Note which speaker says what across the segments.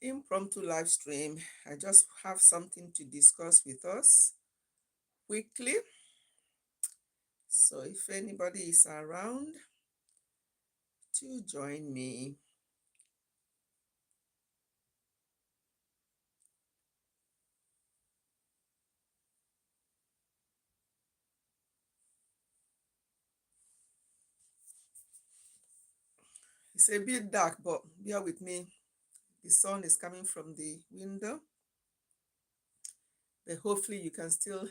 Speaker 1: Impromptu live stream. I just have something to discuss with us quickly. So if anybody is around to join me. It's a bit dark, but bear with me. The sun is coming from the window, but hopefully you can still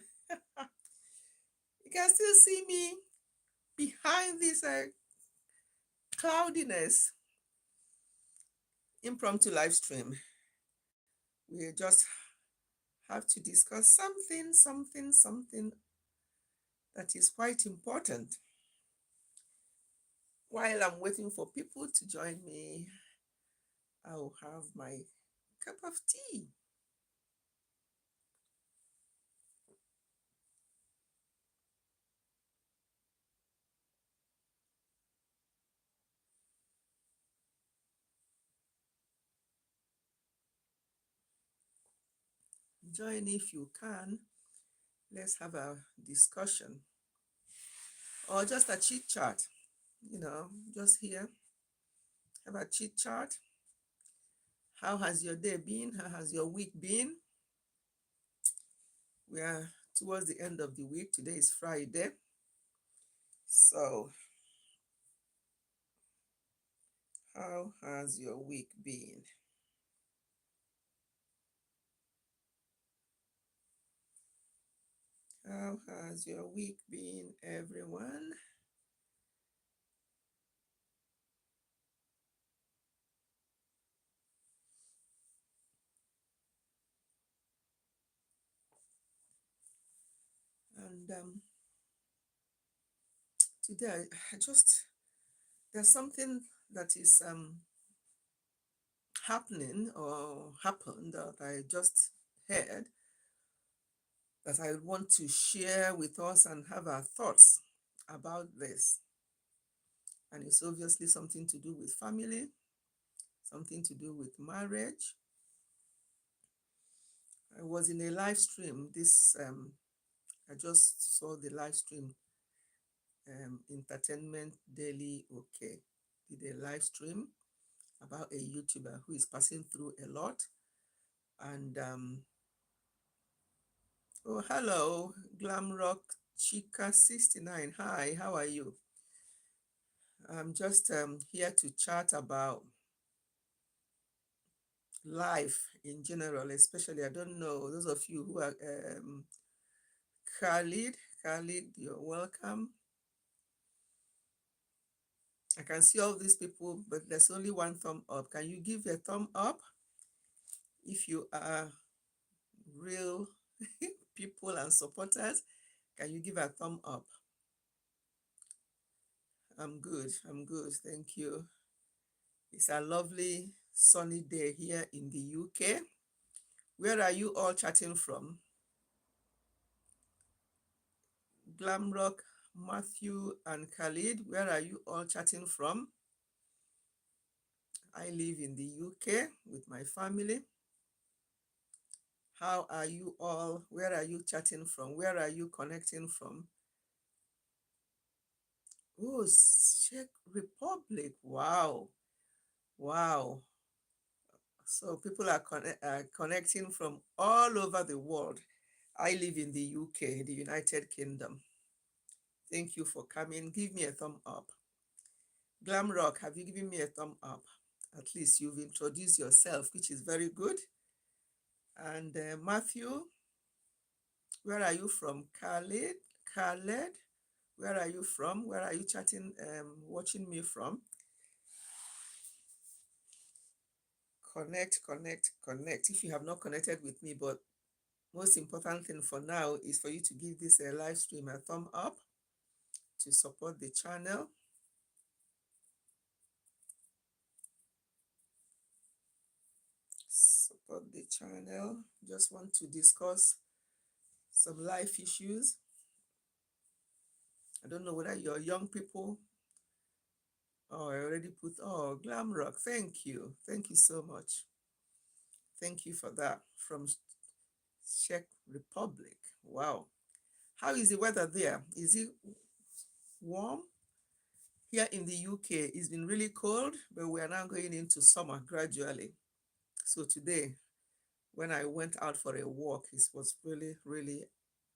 Speaker 1: see me behind this cloudiness. Impromptu live stream. We just have to discuss something that is quite important. While I'm waiting for people to join me, I'll have my cup of tea. Join if you can. Let's have a discussion or just a chit chat, just here, have a chit chat. How has your day been? How has your week been? We are towards the end of the week. Today is Friday. So, how has your week been? How has your week been, everyone? And today, there's something that is happening or happened that I just heard that I want to share with us and have our thoughts about this. And it's obviously something to do with family, something to do with marriage. I was in a live stream. I just saw the live stream, Entertainment Daily. Okay, did a live stream about a YouTuber who is passing through a lot. And oh, hello, Glamrock Chica 69. Hi, how are you? I'm just here to chat about life in general, especially, I don't know, those of you who are Khalid, you're welcome. I can see all these people, but there's only one thumb up. Can you give a thumb up if you are real people and supporters? Can you give a thumb up? I'm good, thank you. It's a lovely sunny day here in the UK. Where are you all chatting from? Glamrock, Matthew, and Khalid, where are you all chatting from? I live in the UK with my family. How are you all? Where are you chatting from? Where are you connecting from? Oh, Czech Republic. Wow. Wow. So people are connecting from all over the world. I live in the UK, the United Kingdom. Thank you for coming. Give me a thumb up. Glamrock, have you given me a thumb up? At least you've introduced yourself, which is very good. And Matthew, where are you from? Khaled, where are you from? Where are you chatting, watching me from? Connect. If you have not connected with me, but most important thing for now is for you to give this live stream a thumb up to support the channel. Support the channel. Just want to discuss some life issues. I don't know whether you're young people. Oh, I already put, oh, Glamrock. Thank you. Thank you so much. Thank you for that. From Czech Republic. Wow. How is the weather there? Is it warm? Here in the UK, it's been really cold, but we are now going into summer gradually. So today, when I went out for a walk, it was really, really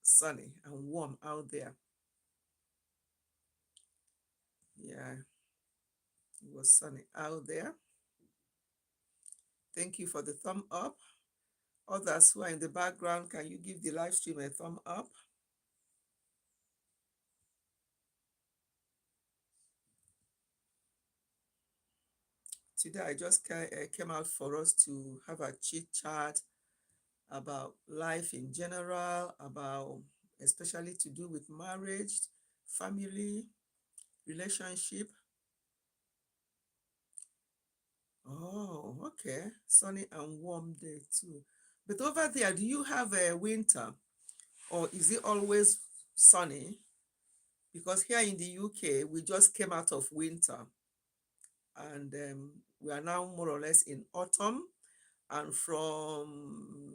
Speaker 1: sunny and warm out there. Yeah, it was sunny out there. Thank you for the thumb up. Others who are in the background, can you give the live stream a thumb up? Today, I just came out for us to have a chit chat about life in general, about especially to do with marriage, family, relationship. Oh, okay. Sunny and warm day too. But over there, do you have a winter or is it always sunny? Because here in the UK, we just came out of winter and we are now more or less in autumn. And from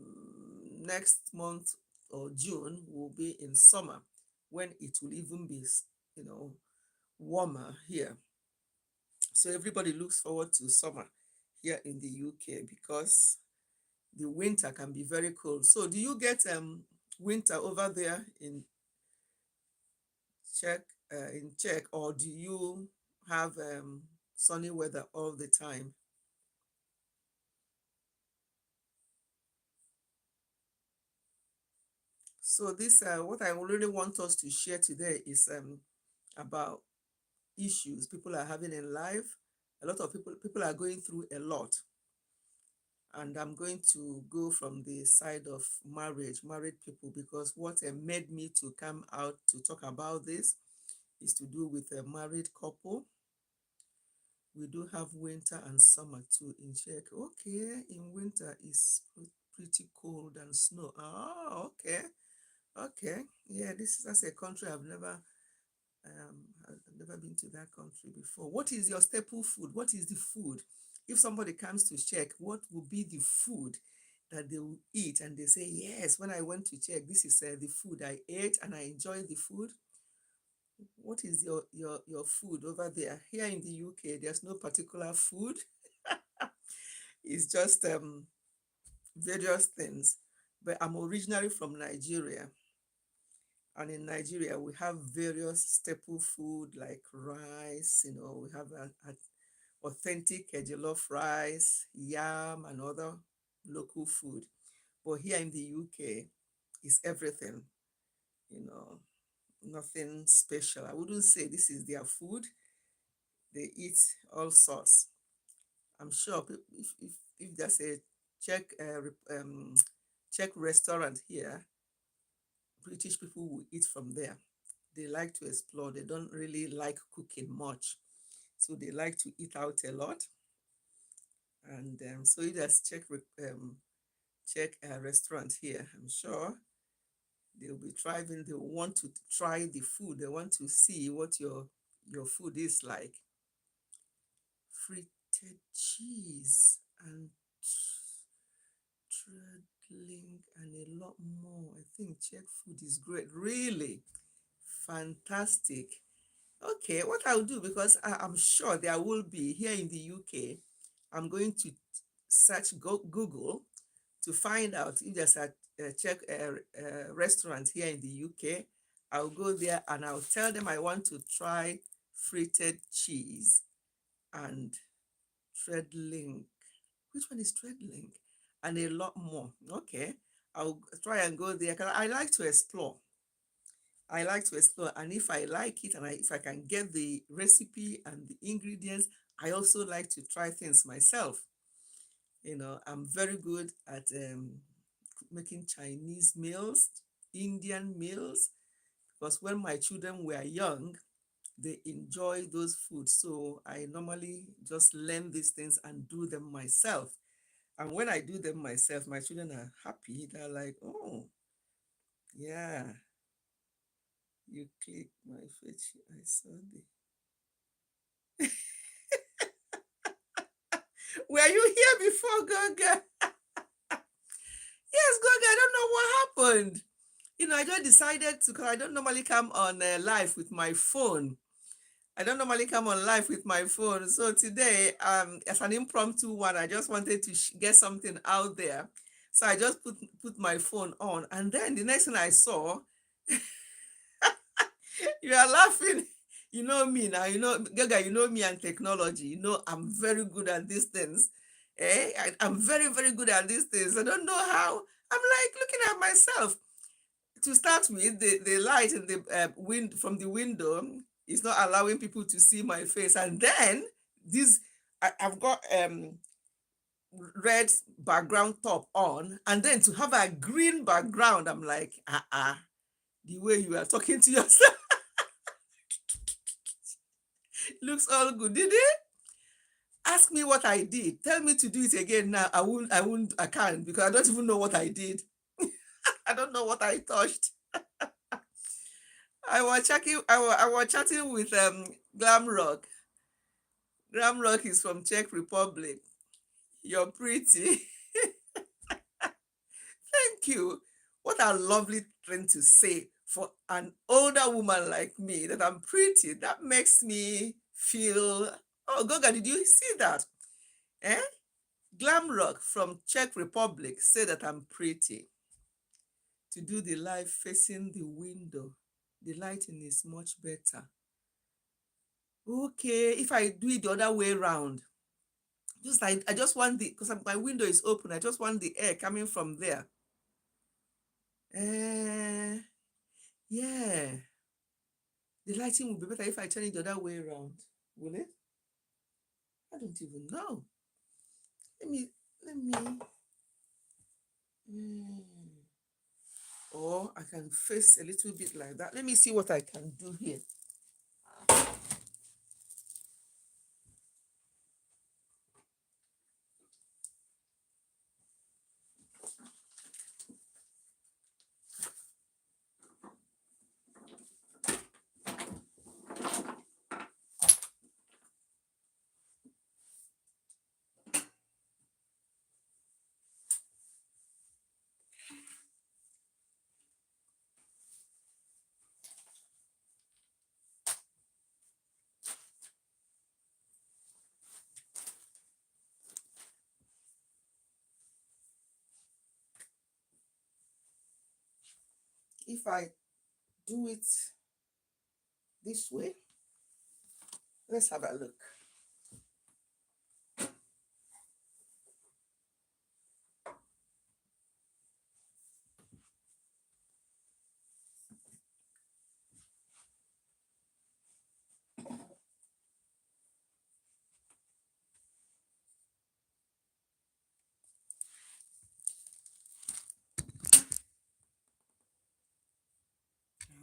Speaker 1: next month or June, we'll be in summer when it will even be, you know, warmer here. So everybody looks forward to summer here in the UK because the winter can be very cold. So do you get winter over there Czech in Czech, or do you have sunny weather all the time? So this what I really want us to share today is about issues people are having in life. A lot of people are going through a lot, and I'm going to go from the side of married people, because what made me to come out to talk about this is to do with a married couple. We do have winter and summer too in Czech. Okay, in winter it's pretty cold and snow. Oh, okay, okay. Yeah, that's a country I've never been to that country before. What is your staple food? What is the food? If somebody comes to Czech, what would be the food that they will eat and they say, yes, when I went to Czech, this is the food I ate and I enjoyed the food? What is your food over there? Here in the UK, there's no particular food. It's just various things. But I'm originally from Nigeria. And in Nigeria, we have various staple food like rice, we have an authentic jollof rice, yam, and other local food. But here in the UK, it's everything, you know, nothing special. I wouldn't say this is their food. They eat all sorts. I'm sure if there's a Czech, Czech restaurant here, British people will eat from there. They like to explore. They don't really like cooking much. So they like to eat out a lot. And so if there's Czech restaurant here, I'm sure they'll be thriving. They want to try the food. They want to see what your food is like. Fritted cheese and treadling and a lot more. I think Czech food is great. Really fantastic. Okay, what I'll do, because I'm sure there will be here in the UK, I'm going to search Google to find out if there's a Czech restaurant here in the UK. I'll go there and I'll tell them I want to try fritted cheese and treadling. Which one is treadling? And a lot more. Okay, I'll try and go there because I like to explore. I like to explore, and if I like it and if I can get the recipe and the ingredients, I also like to try things myself. I'm very good at making Chinese meals, Indian meals, because when my children were young, they enjoy those foods. So I normally just learn these things and do them myself. And when I do them myself, my children are happy. They're like, oh, yeah, you click my face. I saw the. Were you here before, Gaga? know what happened. I just decided to, because I don't normally come on live with my phone. I don't normally come on live with my phone. So today, as an impromptu one, I just wanted to get something out there. So I just put my phone on. And then the next thing I saw, you are laughing. You know me now, Gaga, you know me and technology. I'm very good at these things. I'm very, very good at these things. I don't know how. I'm like looking at myself. To start with, the light in the wind from the window is not allowing people to see my face. And then this, I've got red background top on, and then to have a green background, I'm like, the way you are talking to yourself looks all good. Did it? Ask me what I did. Tell me to do it again now. I can't, because I don't even know what I did. I don't know what I touched. I was chatting with Glamrock. Glamrock is from Czech Republic. You're pretty. Thank you. What a lovely thing to say for an older woman like me, that I'm pretty. That makes me feel, oh, Goga, did you see that? Eh? Glamrock from Czech Republic said that I'm pretty. To do the live facing the window, the lighting is much better. Okay, if I do it the other way around, just like I just want because my window is open, I just want the air coming from there. Yeah, the lighting will be better if I turn it the other way around. Will it? I don't even know. Let me. Or I can face a little bit like that. Let me see what I can do here. If I do it this way, let's have a look.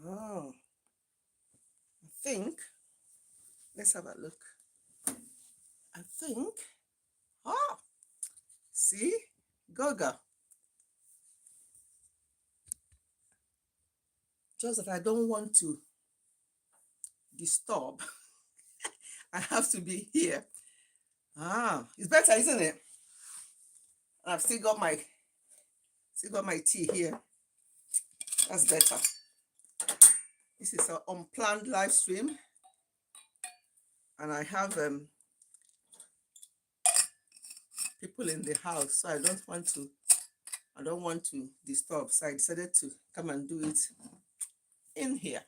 Speaker 1: Oh, I think, let's have a look. I think, see, Gaga. Just that I don't want to disturb. I have to be here. It's better, isn't it? I've still got my tea here. That's better. This is an unplanned live stream, and I have people in the house, so I don't want to disturb. So I decided to come and do it in here.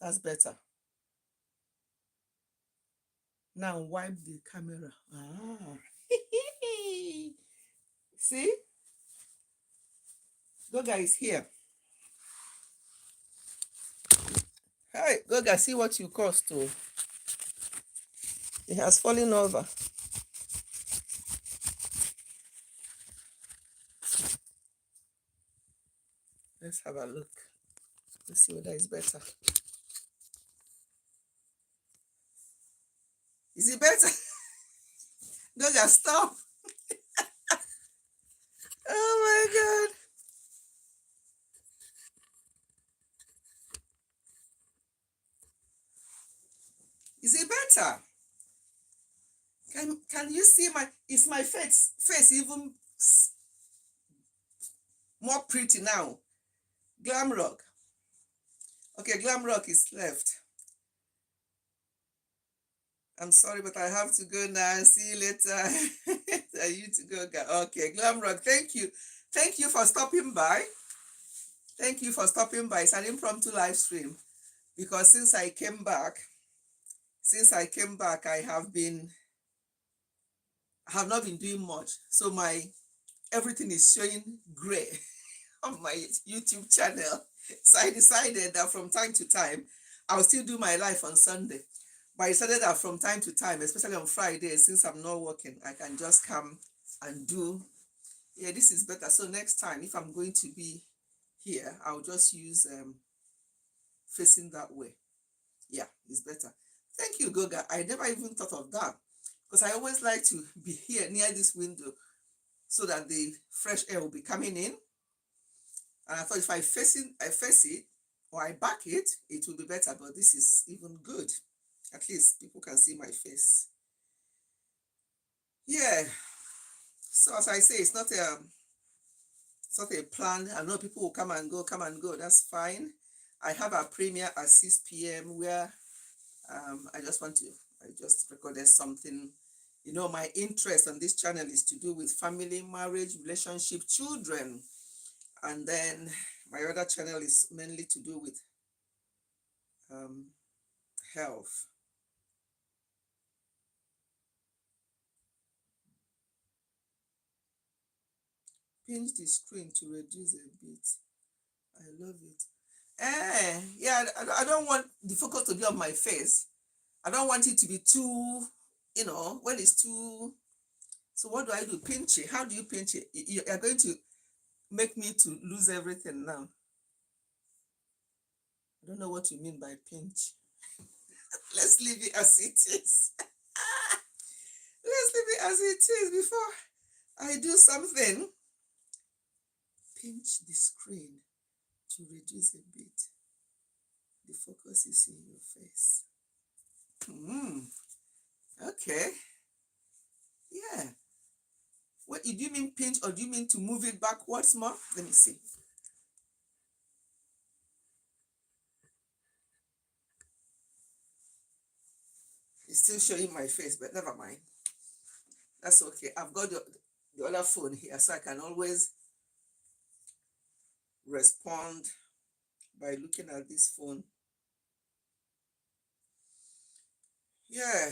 Speaker 1: That's better. Now wipe the camera. See? Goga is here. Hi, Goga, see what you caused to. It has fallen over. Let's have a look. Let's see whether it's better. Is it better? Goga, stop. Oh my God. Is it better? Can you see is my face even more pretty now. Glam rock. Okay, glam rock is left. I'm sorry, but I have to go now. See you later. You to go. Okay, glam rock. Thank you. Thank you for stopping by. Thank you for stopping by. It's an impromptu live stream because since I came back, I have not been doing much. So my everything is showing gray on my YouTube channel. So I decided that from time to time, I'll still do my life on Sunday. But I decided that from time to time, especially on Fridays, since I'm not working, I can just come and do. Yeah, this is better. So next time, if I'm going to be here, I'll just use facing that way. Yeah, it's better. Thank you, Goga. I never even thought of that because I always like to be here near this window so that the fresh air will be coming in. And I thought if I face it, or I back it, it will be better. But this is even good. At least people can see my face. Yeah. So as I say, it's not a plan. I know people will come and go, come and go. That's fine. I have a premiere at 6 p.m. where I just recorded something. You know, my interest on this channel is to do with family, marriage, relationship, children. And then my other channel is mainly to do with health. Pinch the screen to reduce a bit. I love it. Yeah, I don't want the focus to be on my face. I don't want it to be too, when it's too. So what do I do? Pinch it. How do you pinch it? You're going to make me to lose everything now. I don't know what you mean by pinch. Let's leave it as it is. Let's leave it as it is before I do something. Pinch the screen to reduce a bit. The focus is in your face. Okay. Yeah. What do you mean pinch, or do you mean to move it backwards more? Let me see. It's still showing my face, but never mind. That's okay. I've got the other phone here, so I can always respond by looking at this phone. Yeah.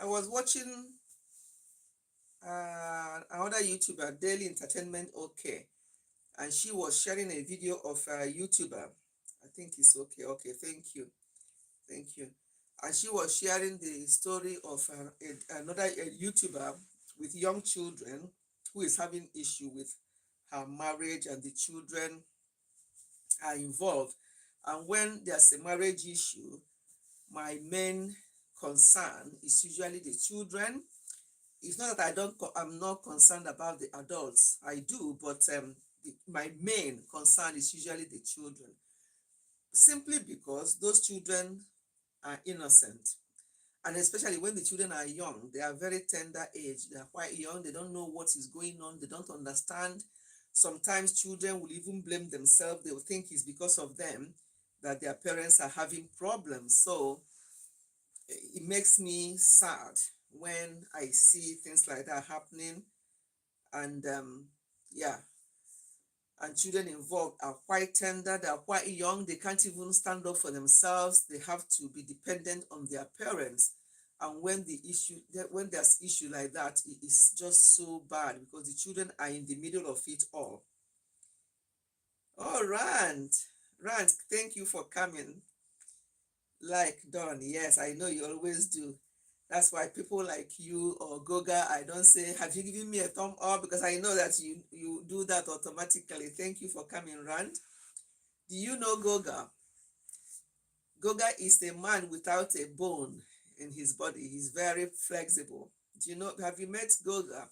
Speaker 1: I was watching another YouTuber, Daily Entertainment OK, and she was sharing a video of a YouTuber. I think it's okay. Okay, thank you. Thank you. And she was sharing the story of another YouTuber with young children who is having issue with her marriage, and the children are involved. And when there's a marriage issue, my main concern is usually the children. It's not that I'm not concerned about the adults. I do, but my main concern is usually the children. Simply because those children are innocent. And especially when the children are young, they are very tender age. They are quite young. They don't know what is going on. They don't understand. Sometimes children will even blame themselves. They will think it's because of them that their parents are having problems. So it makes me sad when I see things like that happening. And yeah, and children involved are quite tender, they are quite young, they can't even stand up for themselves, they have to be dependent on their parents. And when there's issue like that, it is just so bad because the children are in the middle of it all. Oh, Rand, thank you for coming. Like Don, yes, I know you always do. That's why people like you or Goga, I don't say, have you given me a thumb up? Because I know that you do that automatically. Thank you for coming, Rand. Do you know Goga? Goga is a man without a bone in his body. He's very flexible. Have you met Goga?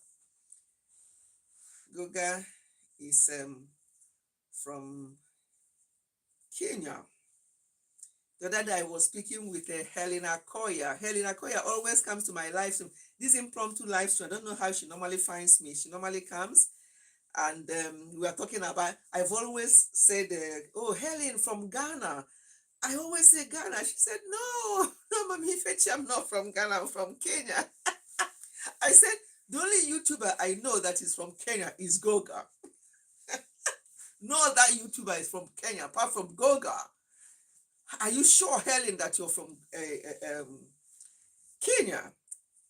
Speaker 1: Goga is from Kenya. The other day I was speaking with Helena Koya. Helena Koya always comes to my live stream. This impromptu live stream, I don't know how she normally finds me. She normally comes And we are talking about, I've always said, oh, Helen from Ghana. I always say Ghana. She said, no, no, Mommy Ifechi, I'm not from Ghana, I'm from Kenya. I said, the only YouTuber I know that is from Kenya is Goga. No other YouTuber is from Kenya apart from Goga. Are you sure, Helen, that you're from Kenya?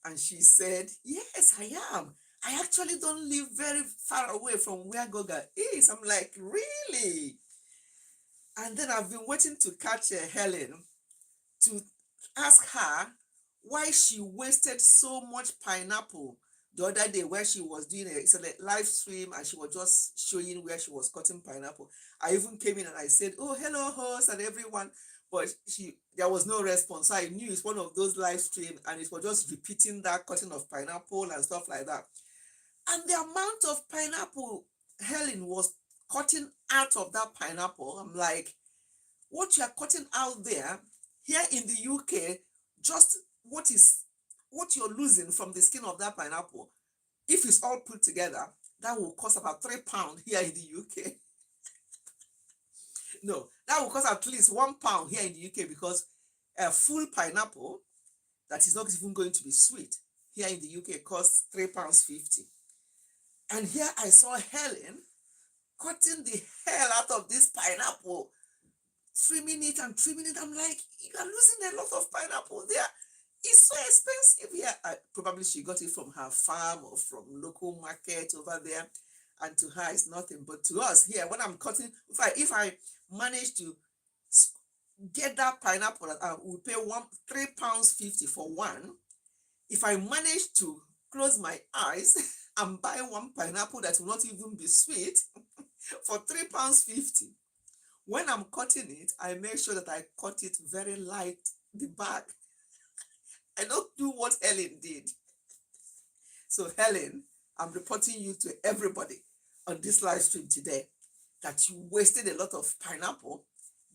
Speaker 1: And she said, yes, I am. I actually don't live very far away from where Goga is. I'm like, really? And then I've been waiting to catch Helen to ask her why she wasted so much pineapple the other day where she was doing it's a live stream and she was just showing where she was cutting pineapple. I even came in and I said, oh, hello, host and everyone. But there was no response. So I knew it's one of those live streams and it was just repeating that cutting of pineapple and stuff like that. And the amount of pineapple Helen was cutting out of that pineapple, I'm like, what you are cutting out there, here in the UK, just what you're losing from the skin of that pineapple, if it's all put together, that will cost about £3 here in the UK. No, that will cost at least £1 here in the UK because a full pineapple that is not even going to be sweet here in the UK costs £3.50. And here I saw Helen cutting the hell out of this pineapple, trimming it and trimming it. I'm like, you are losing a lot of pineapple there. It's so expensive here. Probably she got it from her farm or from local market over there. And to her, it's nothing. But to us here, when I'm cutting, if I manage to get that pineapple, I will pay £3.50 for one. If I manage to close my eyes and buy one pineapple that will not even be sweet for £3.50, when I'm cutting it, I make sure that I cut it very light, the back. I don't do what Helen did. So Helen, I'm reporting you to everybody on this live stream today that you wasted a lot of pineapple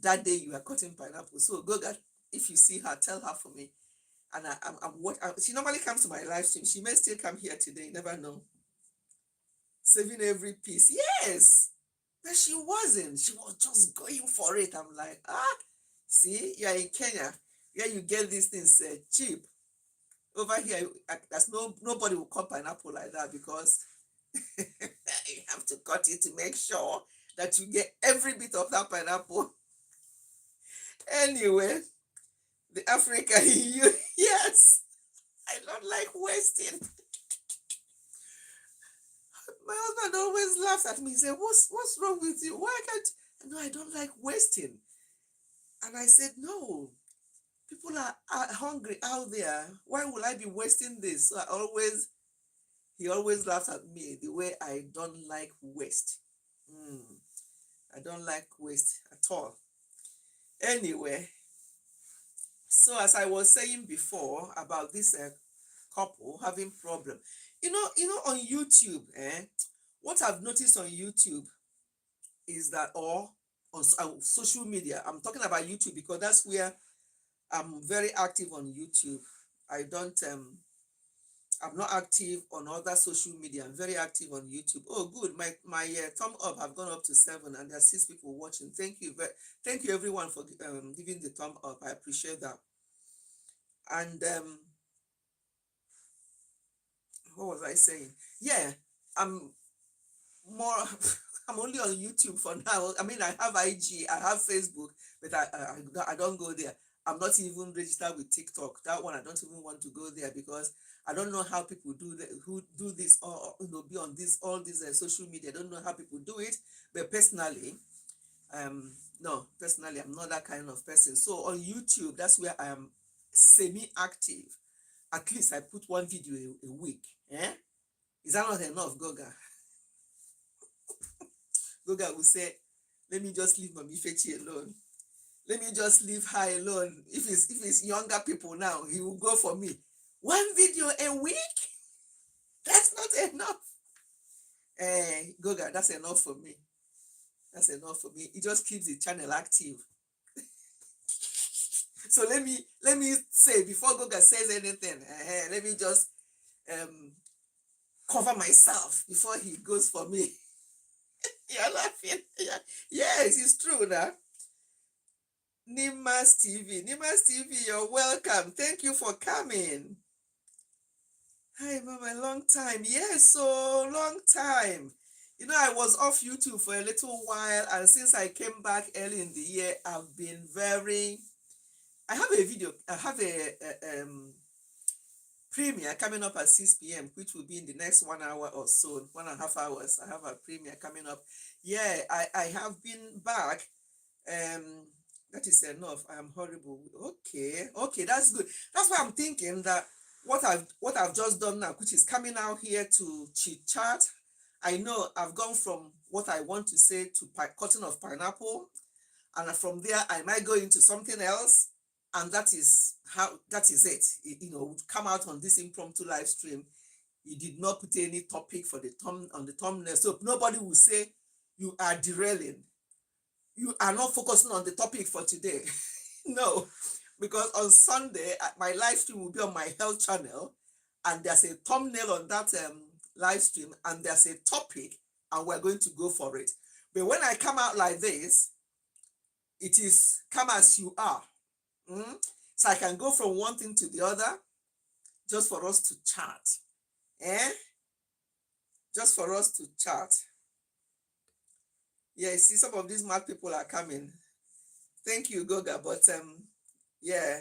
Speaker 1: that day you were cutting pineapple. So go, if you see her, tell her for me. And she normally comes to my live stream. She may still come here today, you never know. Saving every piece. Yes. But she wasn't. She was just going for it. I'm like, see, you're in Kenya, where you get these things cheap. Over here, there's nobody will cut pineapple like that because you have to cut it to make sure that you get every bit of that pineapple. Anyway, the Africa EU, yes, I don't like wasting. My husband always laughs at me. He said, what's wrong with you? Why can't you? No, I don't like wasting. And I said, no, people are hungry out there. Why will I be wasting this? So he always laughs at me the way I don't like waste. I don't like waste at all. Anyway, so as I was saying before about this couple having problem, you know on YouTube, what I've noticed on YouTube is that, or on social media, I'm talking about YouTube because that's where I'm very active on YouTube. I'm not active on other social media. I'm very active on YouTube. Oh, good. My thumb up have gone up to 7, and there's 6 people watching. Thank you everyone for giving the thumb up. I appreciate that. And what was I saying? Yeah, I'm more. I'm only on YouTube for now. I mean, I have IG, I have Facebook, but I don't go there. I'm not even registered with TikTok. That one I don't even want to go there because I don't know how people who do this or be on all these social media. I don't know how people do it. But personally, personally, I'm not that kind of person. So on YouTube, that's where I am semi-active. At least I put one video a week. Is that not enough, Goga? Goga will say, let me just leave Mommy Ifechi alone. Let me just leave her alone. If it's younger people now, he will go for me. One video a week? That's not enough. Goga, that's enough for me. That's enough for me. It just keeps the channel active. So let me say, before Goga says anything, let me just cover myself before he goes for me. You're laughing. Yeah. Yes, it's true now. Nimas TV, you're welcome. Thank you for coming. Hi, Mama, long time. Yes, so long time. You know, I was off YouTube for a little while, and since I came back early in the year, I've been very. I have a video. I have a premiere coming up at 6 p.m., which will be in the next 1 hour or so, 1.5 hours. I have a premiere coming up. Yeah, I have been back. Um, that is enough. I am horrible. Okay, that's good. That's why I'm thinking that what I've just done now, which is coming out here to chit chat. I know I've gone from what I want to say to cutting of pineapple, and from there I might go into something else, and that is it. You know, come out on this impromptu live stream. You did not put any topic for the on the thumbnail, so nobody will say you are derailing. You are not focusing on the topic for today. No, because on Sunday, my live stream will be on my health channel, and there's a thumbnail on that live stream, and there's a topic, and we're going to go for it. But when I come out like this, it is come as you are. So I can go from one thing to the other just for us to chat. Eh? Just for us to chat. Yeah, see, some of these mad people are coming. Thank you, Goga. But yeah,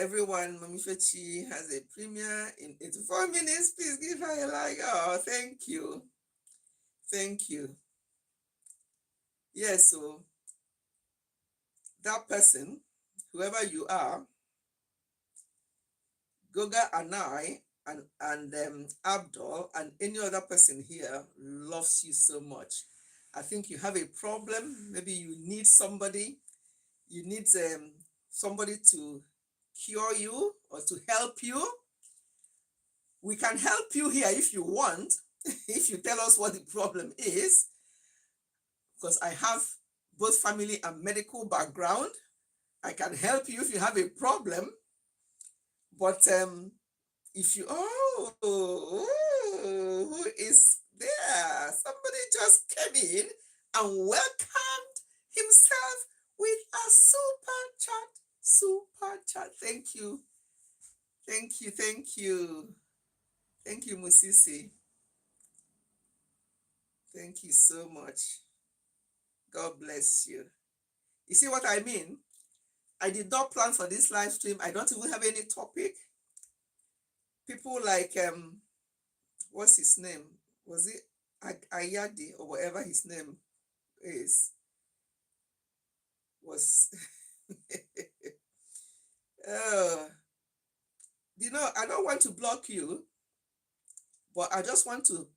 Speaker 1: everyone, Mami Fechi has a premiere in 84 minutes. Please give her a like. Oh, thank you. Thank you. Yeah, so that person, whoever you are, Goga and I, and Abdul, and any other person here loves you so much. I think you have a problem. Maybe you need somebody. You need somebody to cure you or to help you. We can help you here if you want, if you tell us what the problem is, because I have both family and medical background. I can help you if you have a problem. But if you, who is there? Somebody just came in and welcomed himself with a super chat. Super chat. Thank you. Thank you. Thank you. Thank you, Musisi. Thank you so much. God bless you. You see what I mean? I did not plan for this live stream. I don't even have any topic. People like what's his name? Was it Ayadi or whatever his name is? Was you know, I don't want to block you, but I just want to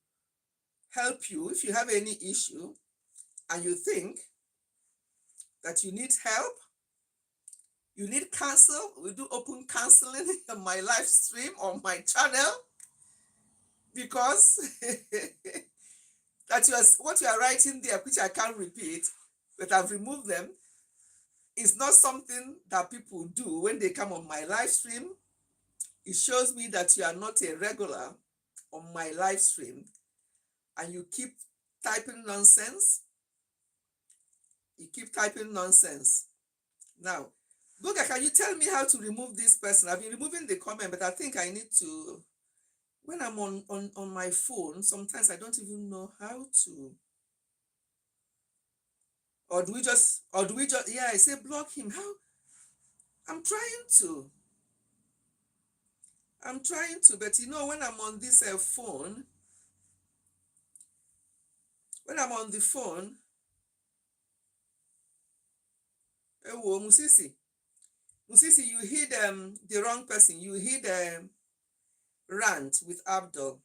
Speaker 1: help you if you have any issue and you think that you need help, you need counsel. We do open counseling on my live stream on my channel, because that what you are writing there, which I can't repeat, but I've removed them, is not something that people do when they come on my live stream. It shows me that you are not a regular on my live stream, and you keep typing nonsense. You keep typing nonsense. Now, Goga, can you tell me how to remove this person? I've been removing the comment, but I think I need to, when I'm on my phone, sometimes I don't even know how to. Or do we just, yeah, I say block him. How? I'm trying to, but you know, when I'm on this phone, when I'm on the phone, Musisi, you hit the wrong person. You hit rant with Abdul.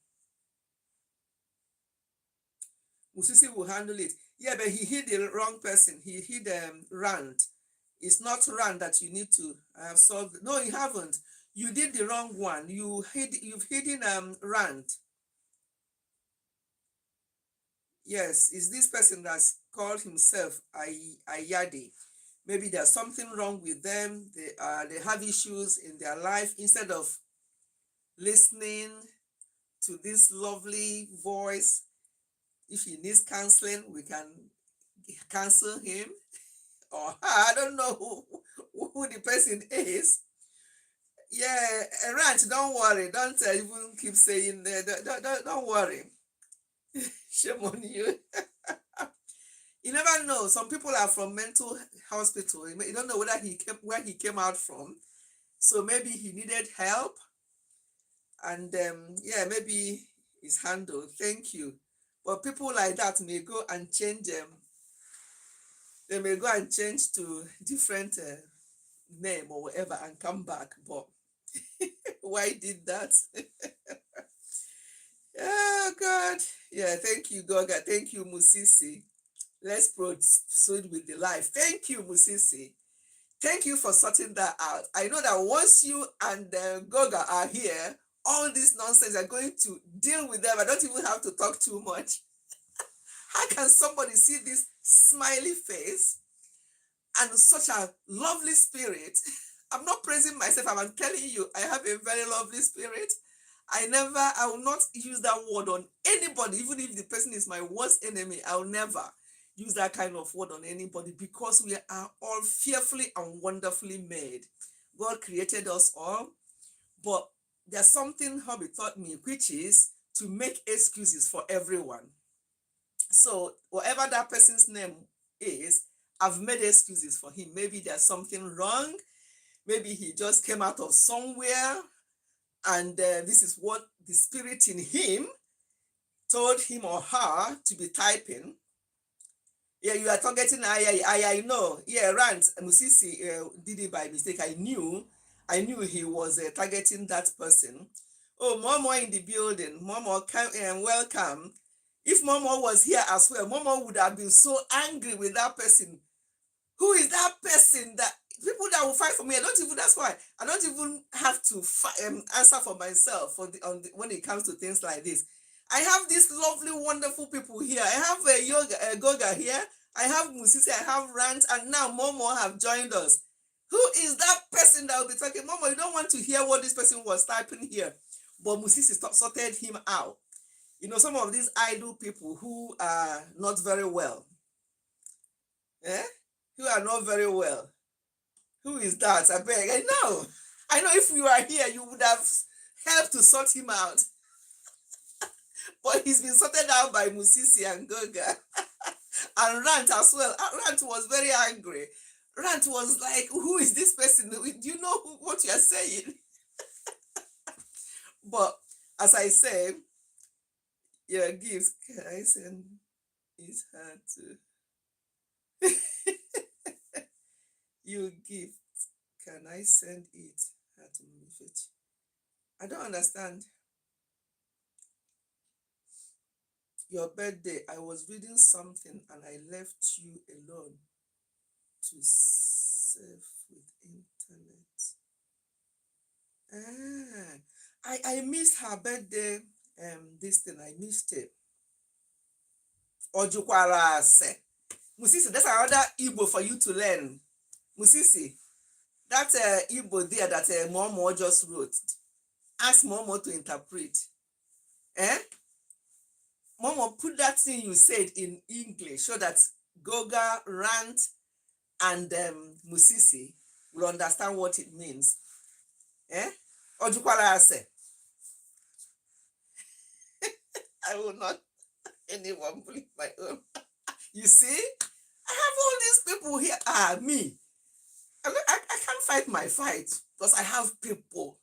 Speaker 1: Musisi will handle it. Yeah, but he hit the wrong person. He hit rant. It's not rant that you need to solve. No, you haven't. You did the wrong one. You've hidden rant. Yes, it's this person that's called himself Ayadi. Maybe there's something wrong with them. They have issues in their life. Instead of listening to this lovely voice, If he needs counseling, we can counsel him or her. I don't know who the person is. Yeah, Ranch, don't worry. Don't even keep saying that. Don't worry. Shame on you. You never know. Some people are from mental hospital. You don't know whether he came where he came out from. So maybe he needed help, and yeah, maybe it's handled. Thank you. But people like that may go and change them. They may go and change to different name or whatever and come back. But why did that? Oh God. Yeah, thank you, Goga. Thank you, Musisi. Let's proceed with the life. Thank you, Musisi. Thank you for sorting that out. I know that once you and Goga are here, all this nonsense are going to deal with them. I don't even have to talk too much. How can somebody see this smiley face and such a lovely spirit? I'm not praising myself. I'm telling you, I have a very lovely spirit. I will not use that word on anybody, even if the person is my worst enemy. I'll never use that kind of word on anybody because we are all fearfully and wonderfully made. God created us all, but there's something Hobby taught me, which is to make excuses for everyone. So whatever that person's name is, I've made excuses for him. Maybe there's something wrong. Maybe he just came out of somewhere, and this is what the spirit in him told him or her to be typing. Yeah, you are targeting I know. Yeah, Rant Musisi did it by mistake. I knew he was targeting that person. Oh, Momo in the building. Momo, welcome. If Momo was here as well, Momo would have been so angry with that person. Who is that person that people that will fight for me? That's why I don't even have to answer for myself when it comes to things like this. I have these lovely, wonderful people here. I have Goga here. I have Musisi. I have Rant, and now Momo have joined us. Who is that person that will be talking? Momo, you don't want to hear what this person was typing here, but Musisi sorted him out. You know, some of these idle people who are not very well, eh? Who are not very well. Who is that? I beg. I know if you are here, you would have helped to sort him out. But he's been sorted out by Musisi and Goga. And Rant as well. Rant was very angry. Rant was like, who is this person? Do you know what you are saying? But as I say, your gifts, can I send it hard to you gift. Can I send it hard to Ifechi? I don't understand. Your birthday, I was reading something and I left you alone to surf with internet. I missed her birthday. This thing I missed it. Ojukwara se. Musisi, that's another Igbo for you to learn. Musisi, that Igbo there that Momo just wrote. Ask Momo to interpret. Eh? Momo, put that thing you said in English so that Goga, Rant, and Musisi will understand what it means. Eh? Ojukwara ase. I will not anyone believe my own. You see, I have all these people here. Me. I can't fight my fight because I have people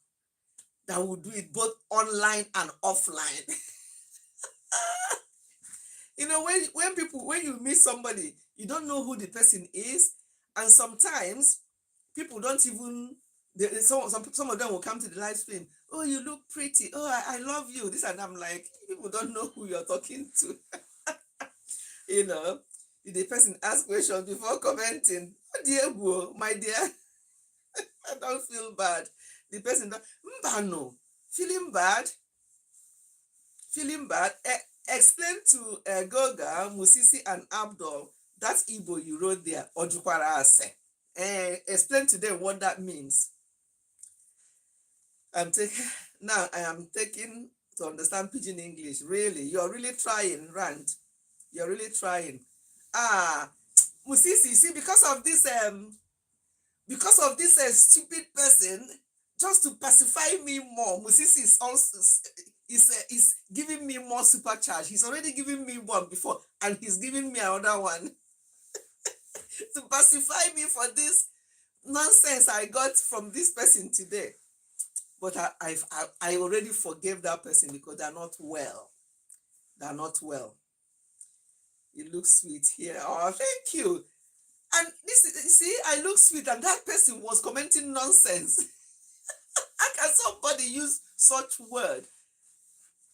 Speaker 1: that will do it both online and offline. You know, when you meet somebody, you don't know who the person is, and sometimes people don't even. Some of them will come to the live stream. Oh, you look pretty. Oh, I love you. This and I'm like, people don't know who you're talking to. You know, if the person asks questions before commenting, oh dear, my dear, I don't feel bad. The person don't, no, feeling bad. Explain to Goga, Musisi, and Abdul that Igbo you wrote there, Ojukwara ase. Explain to them what that means. Now I am taking to understand Pidgin English. Really, you're really trying, Rand. You're really trying. Ah, Musisi, see, because of this stupid person, just to pacify me more, Musisi is also is giving me more supercharge. He's already given me one before, and he's giving me another one to pacify me for this nonsense I got from this person today. But I already forgave that person because they're not well. They're not well. It looks sweet here. Oh, thank you. And this is, you see, I look sweet, and that person was commenting nonsense. How can somebody use such word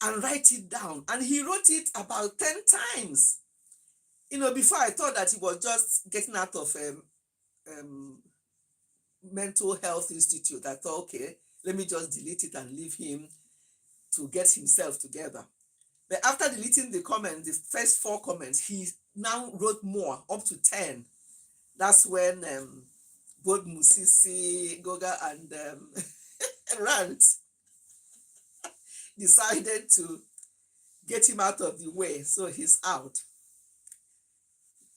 Speaker 1: and write it down? And he wrote it about 10 times. Before I thought that he was just getting out of um, mental health institute. I thought, okay, let me just delete it and leave him to get himself together. But after deleting the comments, the first 4 comments, he now wrote more, up to 10. That's when both Musisi, Goga, and Rant decided to get him out of the way. So he's out.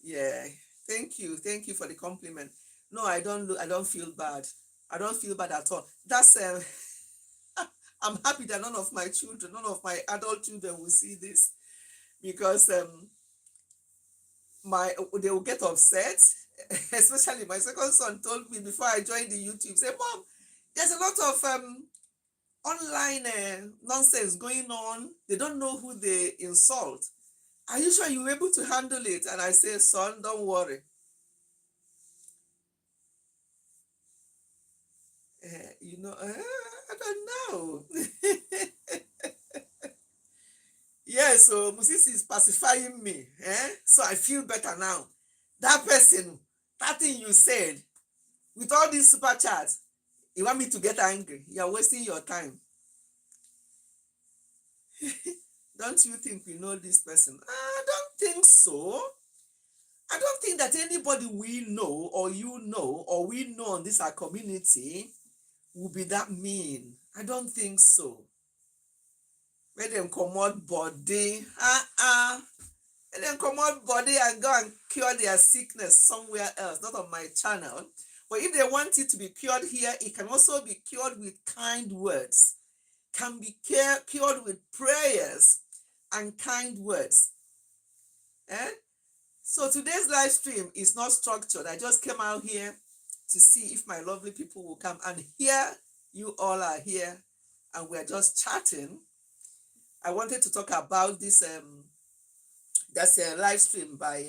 Speaker 1: Yeah. Thank you for the compliment. No, I don't feel bad. I don't feel bad at all. That's I'm happy that none of my children, none of my adult children will see this, because they will get upset. Especially my second son told me before I joined the YouTube, say, Mom, there's a lot of online nonsense going on. They don't know who they insult. Are you sure you were able to handle it? And I say, son, don't worry. I don't know. Yeah, so Moses is pacifying me. So I feel better now. That person, that thing you said, with all these super chats, you want me to get angry. You're wasting your time. Don't you think we know this person? I don't think so. I don't think that anybody we know or you know or we know in this our community will be that mean. I don't think so. Let them come out body. Let them come out body and go and cure their sickness somewhere else, not on my channel. But if they want it to be cured here, it can also be cured with kind words, can be cured with prayers and kind words. So today's live stream is not structured. I just came out here to see if my lovely people will come. And here you all are here, and we're just chatting. I wanted to talk about this. That's a live stream by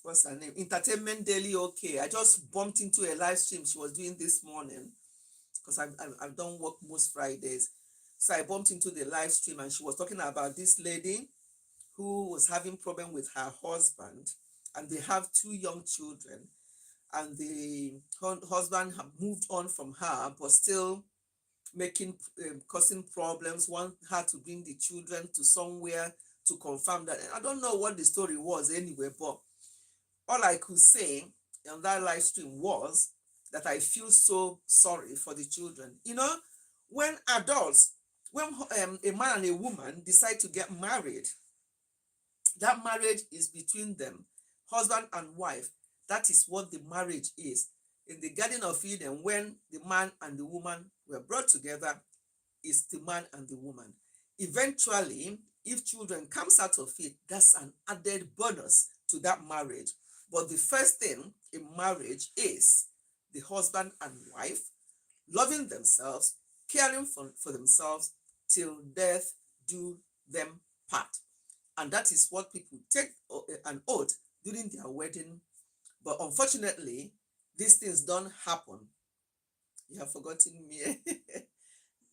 Speaker 1: what's her name? Entertainment Daily. Okay, I just bumped into a live stream she was doing this morning, because I don't work most Fridays. So I bumped into the live stream, and she was talking about this lady who was having problem with her husband, and they have 2 young children, and the husband had moved on from her, but still making causing problems. Want her to bring the children to somewhere to confirm that. And I don't know what the story was anyway, but all I could say on that live stream was that I feel so sorry for the children. When adults, when a man and a woman decide to get married, that marriage is between them, husband and wife. That is what the marriage is. In the Garden of Eden, when the man and the woman were brought together, is the man and the woman. Eventually, if children comes out of it, that's an added bonus to that marriage. But the first thing in marriage is the husband and wife loving themselves, caring for themselves till death do them part. And that is what people take an oath during their wedding. But unfortunately, these things don't happen. You have forgotten me.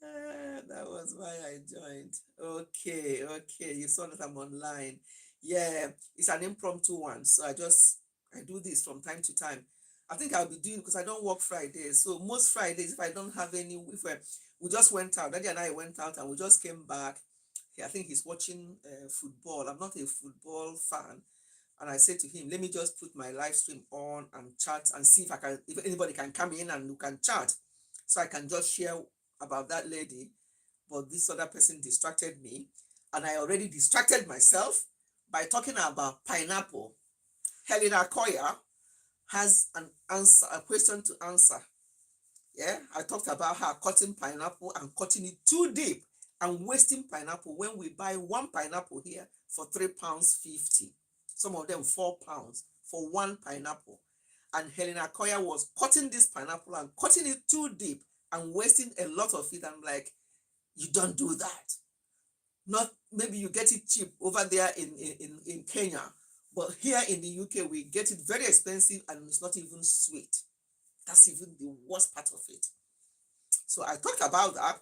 Speaker 1: That was why I joined. Okay. You saw that I'm online. Yeah, it's an impromptu one. So I do this from time to time. I think I'll be doing, because I don't work Fridays. So most Fridays, if I don't have any, we just went out. Daddy and I went out and we just came back. I think he's watching football. I'm not a football fan. And I said to him, let me just put my live stream on and chat and see if anybody can come in and we can chat. So I can just share about that lady. But this other person distracted me. And I already distracted myself by talking about pineapple. Helena Koya has an answer, a question to answer. Yeah, I talked about her cutting pineapple and cutting it too deep and wasting pineapple when we buy one pineapple here for £3.50. Some of them £4 for one pineapple. And Helena Koya was cutting this pineapple and cutting it too deep and wasting a lot of it. I'm like, you don't do that. Not maybe you get it cheap over there in Kenya, but here in the UK we get it very expensive and it's not even sweet. That's even the worst part of it. So I talked about that,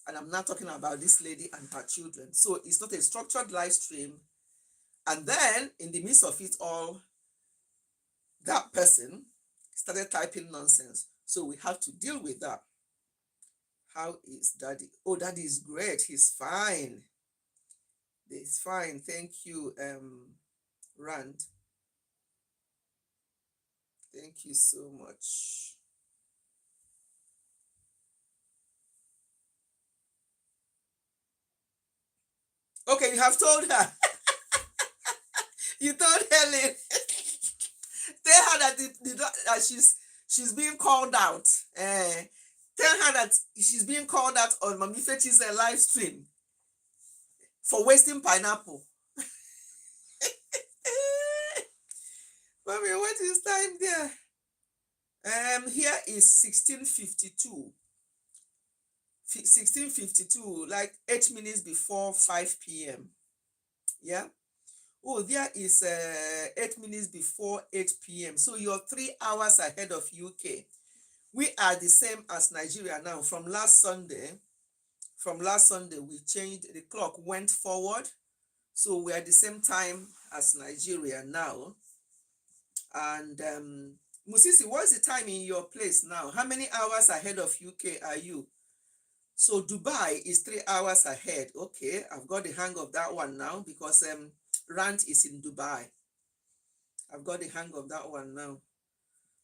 Speaker 1: and I'm now talking about this lady and her children. So it's not a structured live stream. And then in the midst of it all, that person started typing nonsense. So we have to deal with that. How is daddy? Oh, daddy is great. He's fine. He's fine. Thank you, Rand. Thank you so much. Okay, you have told her. You told Helen. Tell her that she's being called out. Tell her that she's being called out on Mami Ifechi's live stream for wasting pineapple. Mommy, what is time there? Here is 16:52. 16:52, like 8 minutes before 5 p.m. Yeah. Oh, there is 8 minutes before 8 p.m. So you're 3 hours ahead of UK. We are the same as Nigeria now. From last Sunday, we changed, the clock went forward. So we are the same time as Nigeria now. And Musisi, what's the time in your place now? How many hours ahead of UK are you? So Dubai is 3 hours ahead. Okay, I've got the hang of that one now because Rand is in Dubai. I've got the hang of that one now.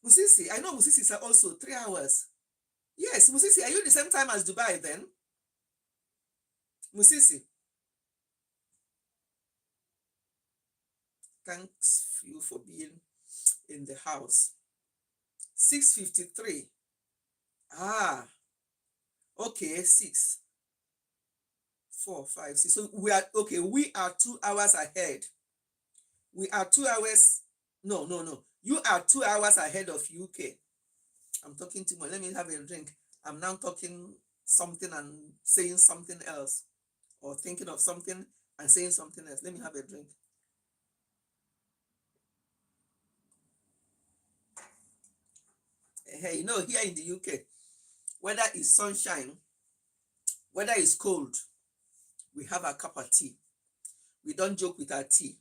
Speaker 1: Musisi, I know Musisi is also 3 hours. Yes, Musisi, are you the same time as Dubai then? Musisi. Thanks you for being in the house. 6:53. Ah, okay, 6, 4, 5, 6. So we are okay. We are 2 hours ahead. We are 2 hours. No. You are 2 hours ahead of UK. I'm talking too much. Let me have a drink. I'm now talking something and saying something else, or thinking of something and saying something else. Let me have a drink. Hey, you know, here in the UK, whether it's sunshine, whether it's cold, we have a cup of tea. We don't joke with our tea.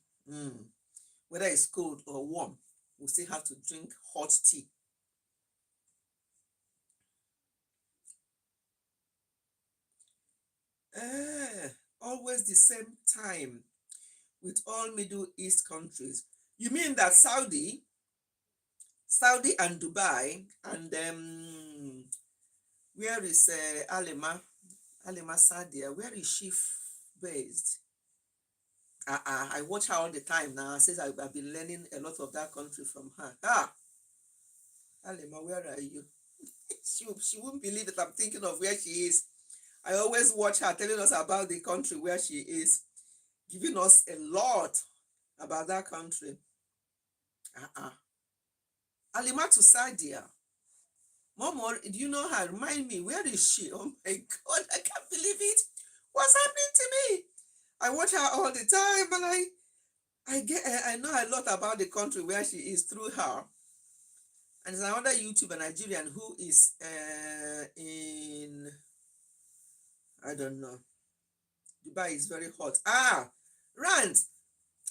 Speaker 1: Whether it's cold or warm, we still have to drink hot tea. Always the same time with all Middle East countries. You mean that Saudi and Dubai and where is Alima Sadia? Where is she based? I watch her all the time now. Says I've been learning a lot of that country from her. Alima, where are you? She wouldn't believe that I'm thinking of where she is. I always watch her telling us about the country where she is, giving us a lot about that country. Alima to Sadia. Momo, do you know her? Remind me, where is she? Oh my God, I can't believe it. What's happening to me? I watch her all the time, and I know a lot about the country where she is through her. And there's another YouTuber Nigerian who is in, I don't know. Dubai is very hot. Rand,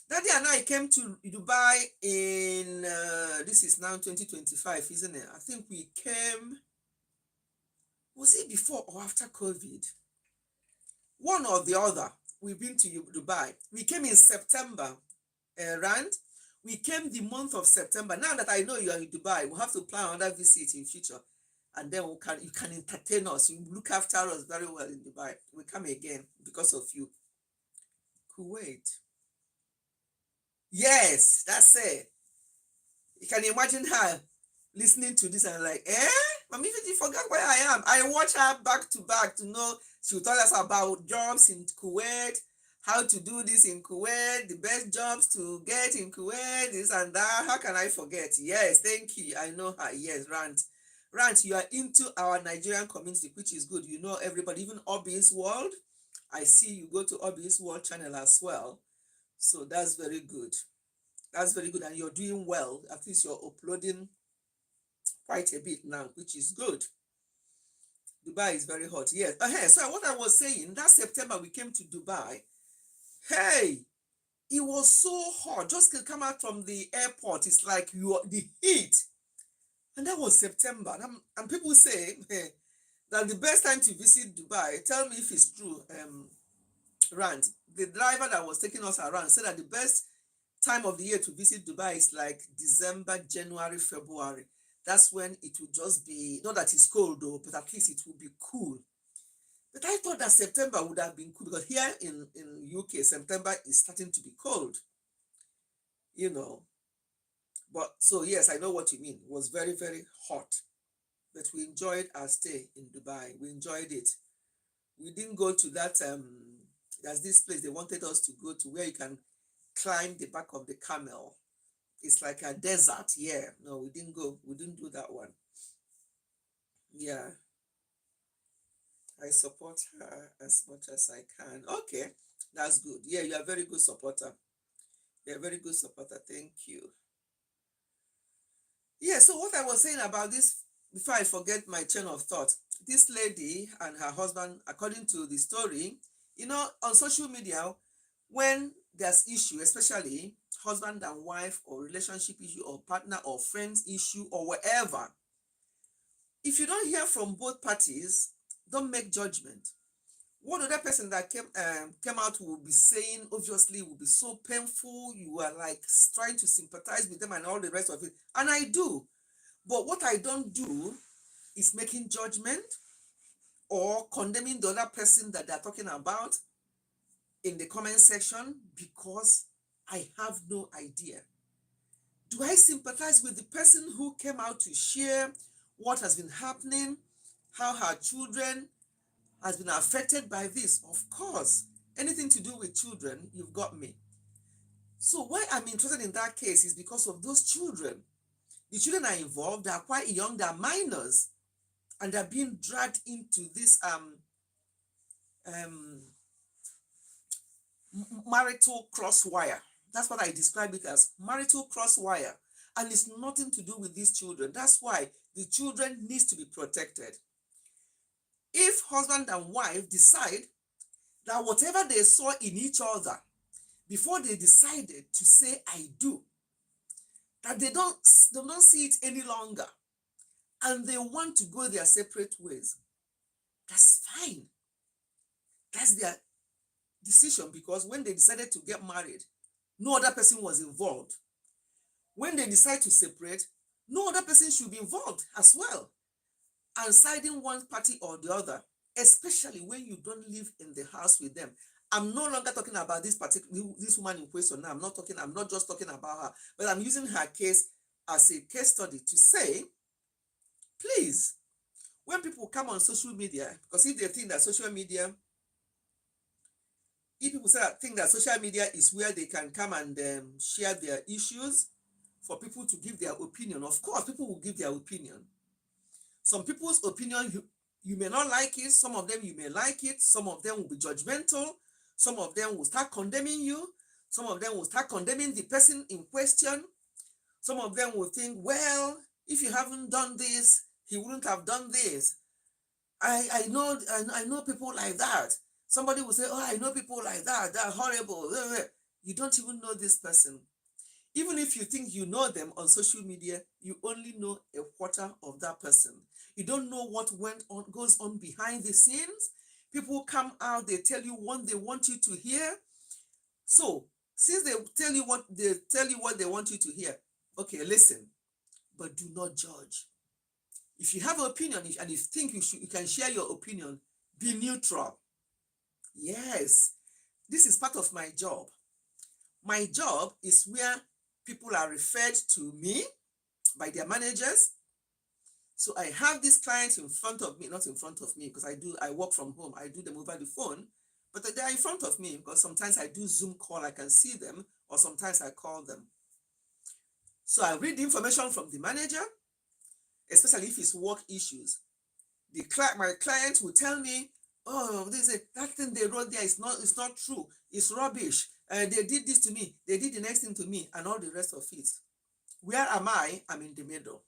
Speaker 1: Daddy and I came to Dubai in, this is now 2025, isn't it? I think we came, was it before or after COVID? One or the other. We've been to Dubai. We came in September, Rand. We came the month of September. Now that I know you are in Dubai, we'll have to plan another visit in future. And then you can entertain us. You look after us very well in Dubai. We come again because of you. Kuwait. Yes, that's it. You can imagine her listening to this and like, Mami Ifechi forgot where I am. I watch her back to back to know. She'll tell us about jobs in Kuwait, how to do this in Kuwait, the best jobs to get in Kuwait, this and that. How can I forget? Yes, thank you. I know her. Yes, Rant. Rant, you are into our Nigerian community, which is good. You know everybody, even Obi's World. I see you go to Obi's World channel as well. So that's very good. That's very good. And you're doing well. At least you're uploading quite a bit now, which is good. Dubai is very hot. Yes. So what I was saying, that September we came to Dubai. Hey, it was so hot. Just to come out from the airport, it's like the heat. And that was September. And people say that the best time to visit Dubai, tell me if it's true, Rand. The driver that was taking us around said that the best time of the year to visit Dubai is like December, January, February. That's when it will just be, not that it's cold though, but at least it will be cool. But I thought that September would have been cool because here in UK, September is starting to be cold, you know. But so yes, I know what you mean. It was very, very hot. But we enjoyed our stay in Dubai. We enjoyed it. We didn't go to that, there's this place they wanted us to go to where you can climb the back of the camel. It's like a desert. Yeah. No, we didn't go. We didn't do that one. Yeah. I support her as much as I can. Okay. That's good. Yeah, you're a very good supporter. You're a very good supporter. Thank you. Yeah, so what I was saying about this, before I forget my chain of thought, this lady and her husband, according to the story, on social media, when there's issue, especially husband and wife or relationship issue or partner or friends issue or whatever, if you don't hear from both parties, don't make judgment. One other person that came out will be saying, obviously, will be so painful. You are like trying to sympathize with them and all the rest of it. And I do. But what I don't do is making judgment or condemning the other person that they're talking about in the comment section because I have no idea. Do I sympathize with the person who came out to share what has been happening, how her children has been affected by this? Of course, anything to do with children, you've got me. So why I'm interested in that case is because of those children. The children are involved, they are quite young, they are minors, and they're being dragged into this marital crosswire. That's what I describe it as, marital crosswire. And it's nothing to do with these children. That's why the children needs to be protected. If husband and wife decide that whatever they saw in each other before they decided to say I do, that they don't see it any longer and they want to go their separate ways, that's fine. That's their decision, because when they decided to get married, no other person was involved. When they decide to separate, no other person should be involved as well. And siding one party or the other, especially when you don't live in the house with them. I'm no longer talking about this woman in question now. I'm not just talking about her, but I'm using her case as a case study to say, please, when people come on social media, because if they think that social media, if people think that social media is where they can come and share their issues for people to give their opinion, of course, people will give their opinion. Some people's opinion, you may not like it. Some of them, you may like it. Some of them will be judgmental. Some of them will start condemning you. Some of them will start condemning the person in question. Some of them will think, well, if you haven't done this, he wouldn't have done this. I know people like that. Somebody will say, oh, I know people like that. They're horrible. You don't even know this person. Even if you think you know them on social media, you only know a quarter of that person. You don't know what goes on behind the scenes. People come out, they tell you what they want you to hear. So since they tell you what they want you to hear, okay, listen, but do not judge. If you have an opinion and you think you can share your opinion, be neutral. Yes, This is part of my job. My job is where people are referred to me by their managers. So I have these clients in front of me, not in front of me because I work from home. I do them over the phone, but they are in front of me because sometimes I do Zoom call, I can see them, or sometimes I call them. So I read the information from the manager, especially if it's work issues. My client will tell me, oh, that thing they wrote there is not true. It's rubbish. They did this to me. They did the next thing to me, and all the rest of it. Where am I? I'm in the middle.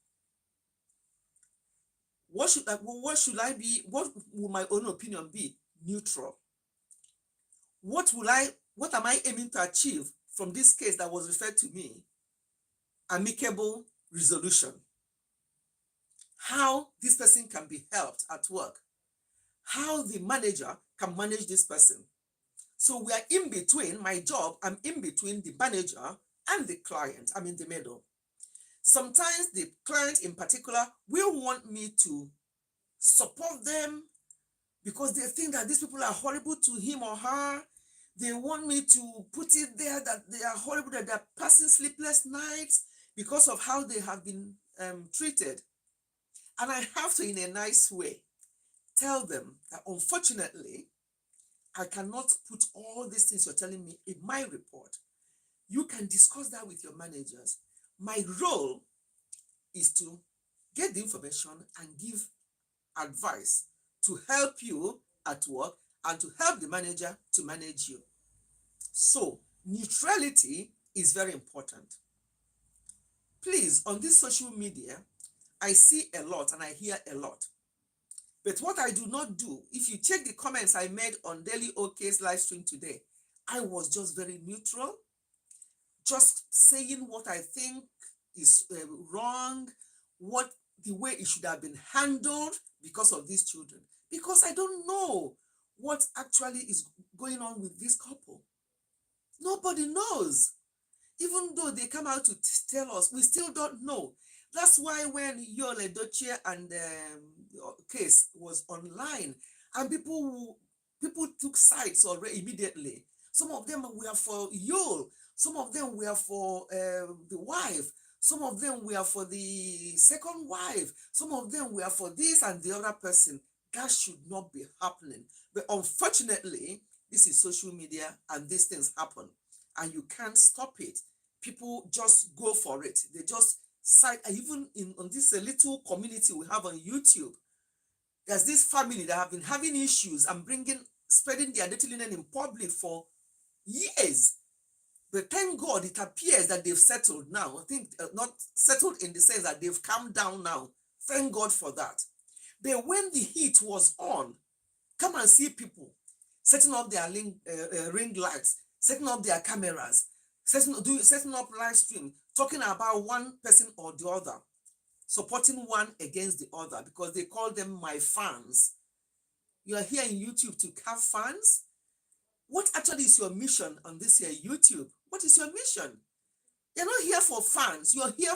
Speaker 1: What should I be? What will my own opinion be? Neutral. What am I aiming to achieve from this case that was referred to me? Amicable resolution. How this person can be helped at work. How the manager can manage this person. So we are in between. My job, I'm in between the manager and the client. I'm in the middle. Sometimes the client in particular will want me to support them because they think that these people are horrible to him or her. They want me to put it there that they are horrible, that they're passing sleepless nights because of how they have been treated. And I have to, in a nice way, tell them that unfortunately, I cannot put all these things you're telling me in my report. You can discuss that with your managers. My role is to get the information and give advice to help you at work and to help the manager to manage you. So, neutrality is very important. Please, on this social media, I see a lot and I hear a lot. But what I do not do, if you check the comments I made on Daily OK's live stream today, I was just very neutral, just saying what I think is wrong, the way it should have been handled because of these children. Because I don't know what actually is going on with this couple. Nobody knows. Even though they come out to tell us, we still don't know. That's why when Yul Edochie and case was online, and people took sides already immediately. Some of them were for Yul, some of them were for the wife, some of them were for the second wife, some of them were for this and the other person. That should not be happening. But unfortunately, this is social media and these things happen, and you can't stop it. People just go for it. They just cite, even on this little community we have on YouTube, there's this family that have been having issues and spreading their dirty linen in public for years. But thank God it appears that they've settled now. I think not settled in the sense that they've calmed down now. Thank God for that. But when the heat was on, come and see people setting up their ring lights, setting up their cameras, setting up live stream, talking about one person or the other, supporting one against the other because they call them my fans. You are here in YouTube to have fans? What actually is your mission on this here YouTube? What is your mission? You're not here for fans. You're here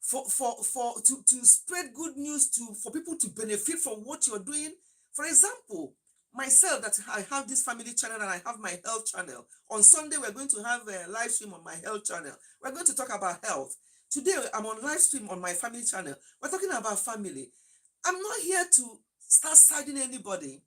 Speaker 1: to spread good news, for people to benefit from what you're doing. For example, myself, that I have this family channel and I have my health channel. On Sunday, we're going to have a live stream on my health channel. We're going to talk about health. Today, I'm on live stream on my family channel. We're talking about family. I'm not here to start siding anybody.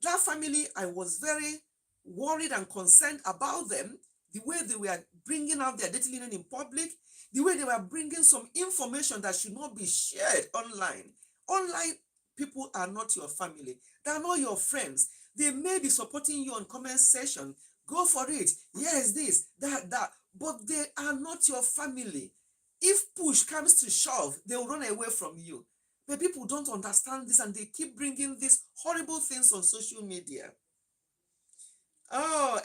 Speaker 1: That family, I was very worried and concerned about them, the way they were bringing out their dirty linen in public, the way they were bringing some information that should not be shared online. Online people are not your family. They are not your friends. They may be supporting you on comment section. Go for it. Yes, this, that. But they are not your family. If push comes to shove, they will run away from you. But people don't understand this and they keep bringing these horrible things on social media. Oh,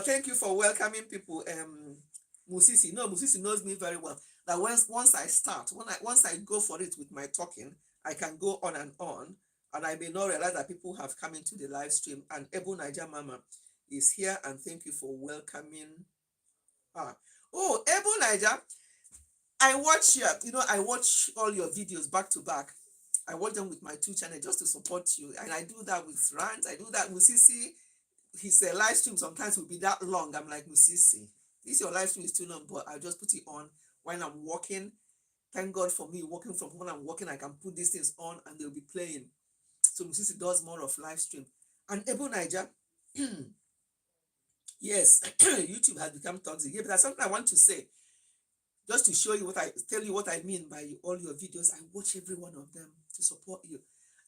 Speaker 1: thank you for welcoming people. Musisi knows me very well. That once I start, once I go for it with my talking, I can go on, and I may not realize that people have come into the live stream. And Ebu Naija Mama is here, and thank you for welcoming her. Oh, Ebu Naija, I watch all your videos back to back. I watch them with my two channels just to support you, and I do that with Rant. I do that with Sisi. his live stream sometimes will be that long. I'm like, Musisi, this your live stream is too long, but I'll just put it on when I'm walking. Thank God for me working from when I'm working, I can put these things on and they'll be playing. So Musisi does more of live stream. And Ebu Niger, yes, YouTube has become toxic. Yeah, but that's something I want to say. Just to show you tell you what I mean by all your videos. I watch every one of them to support you.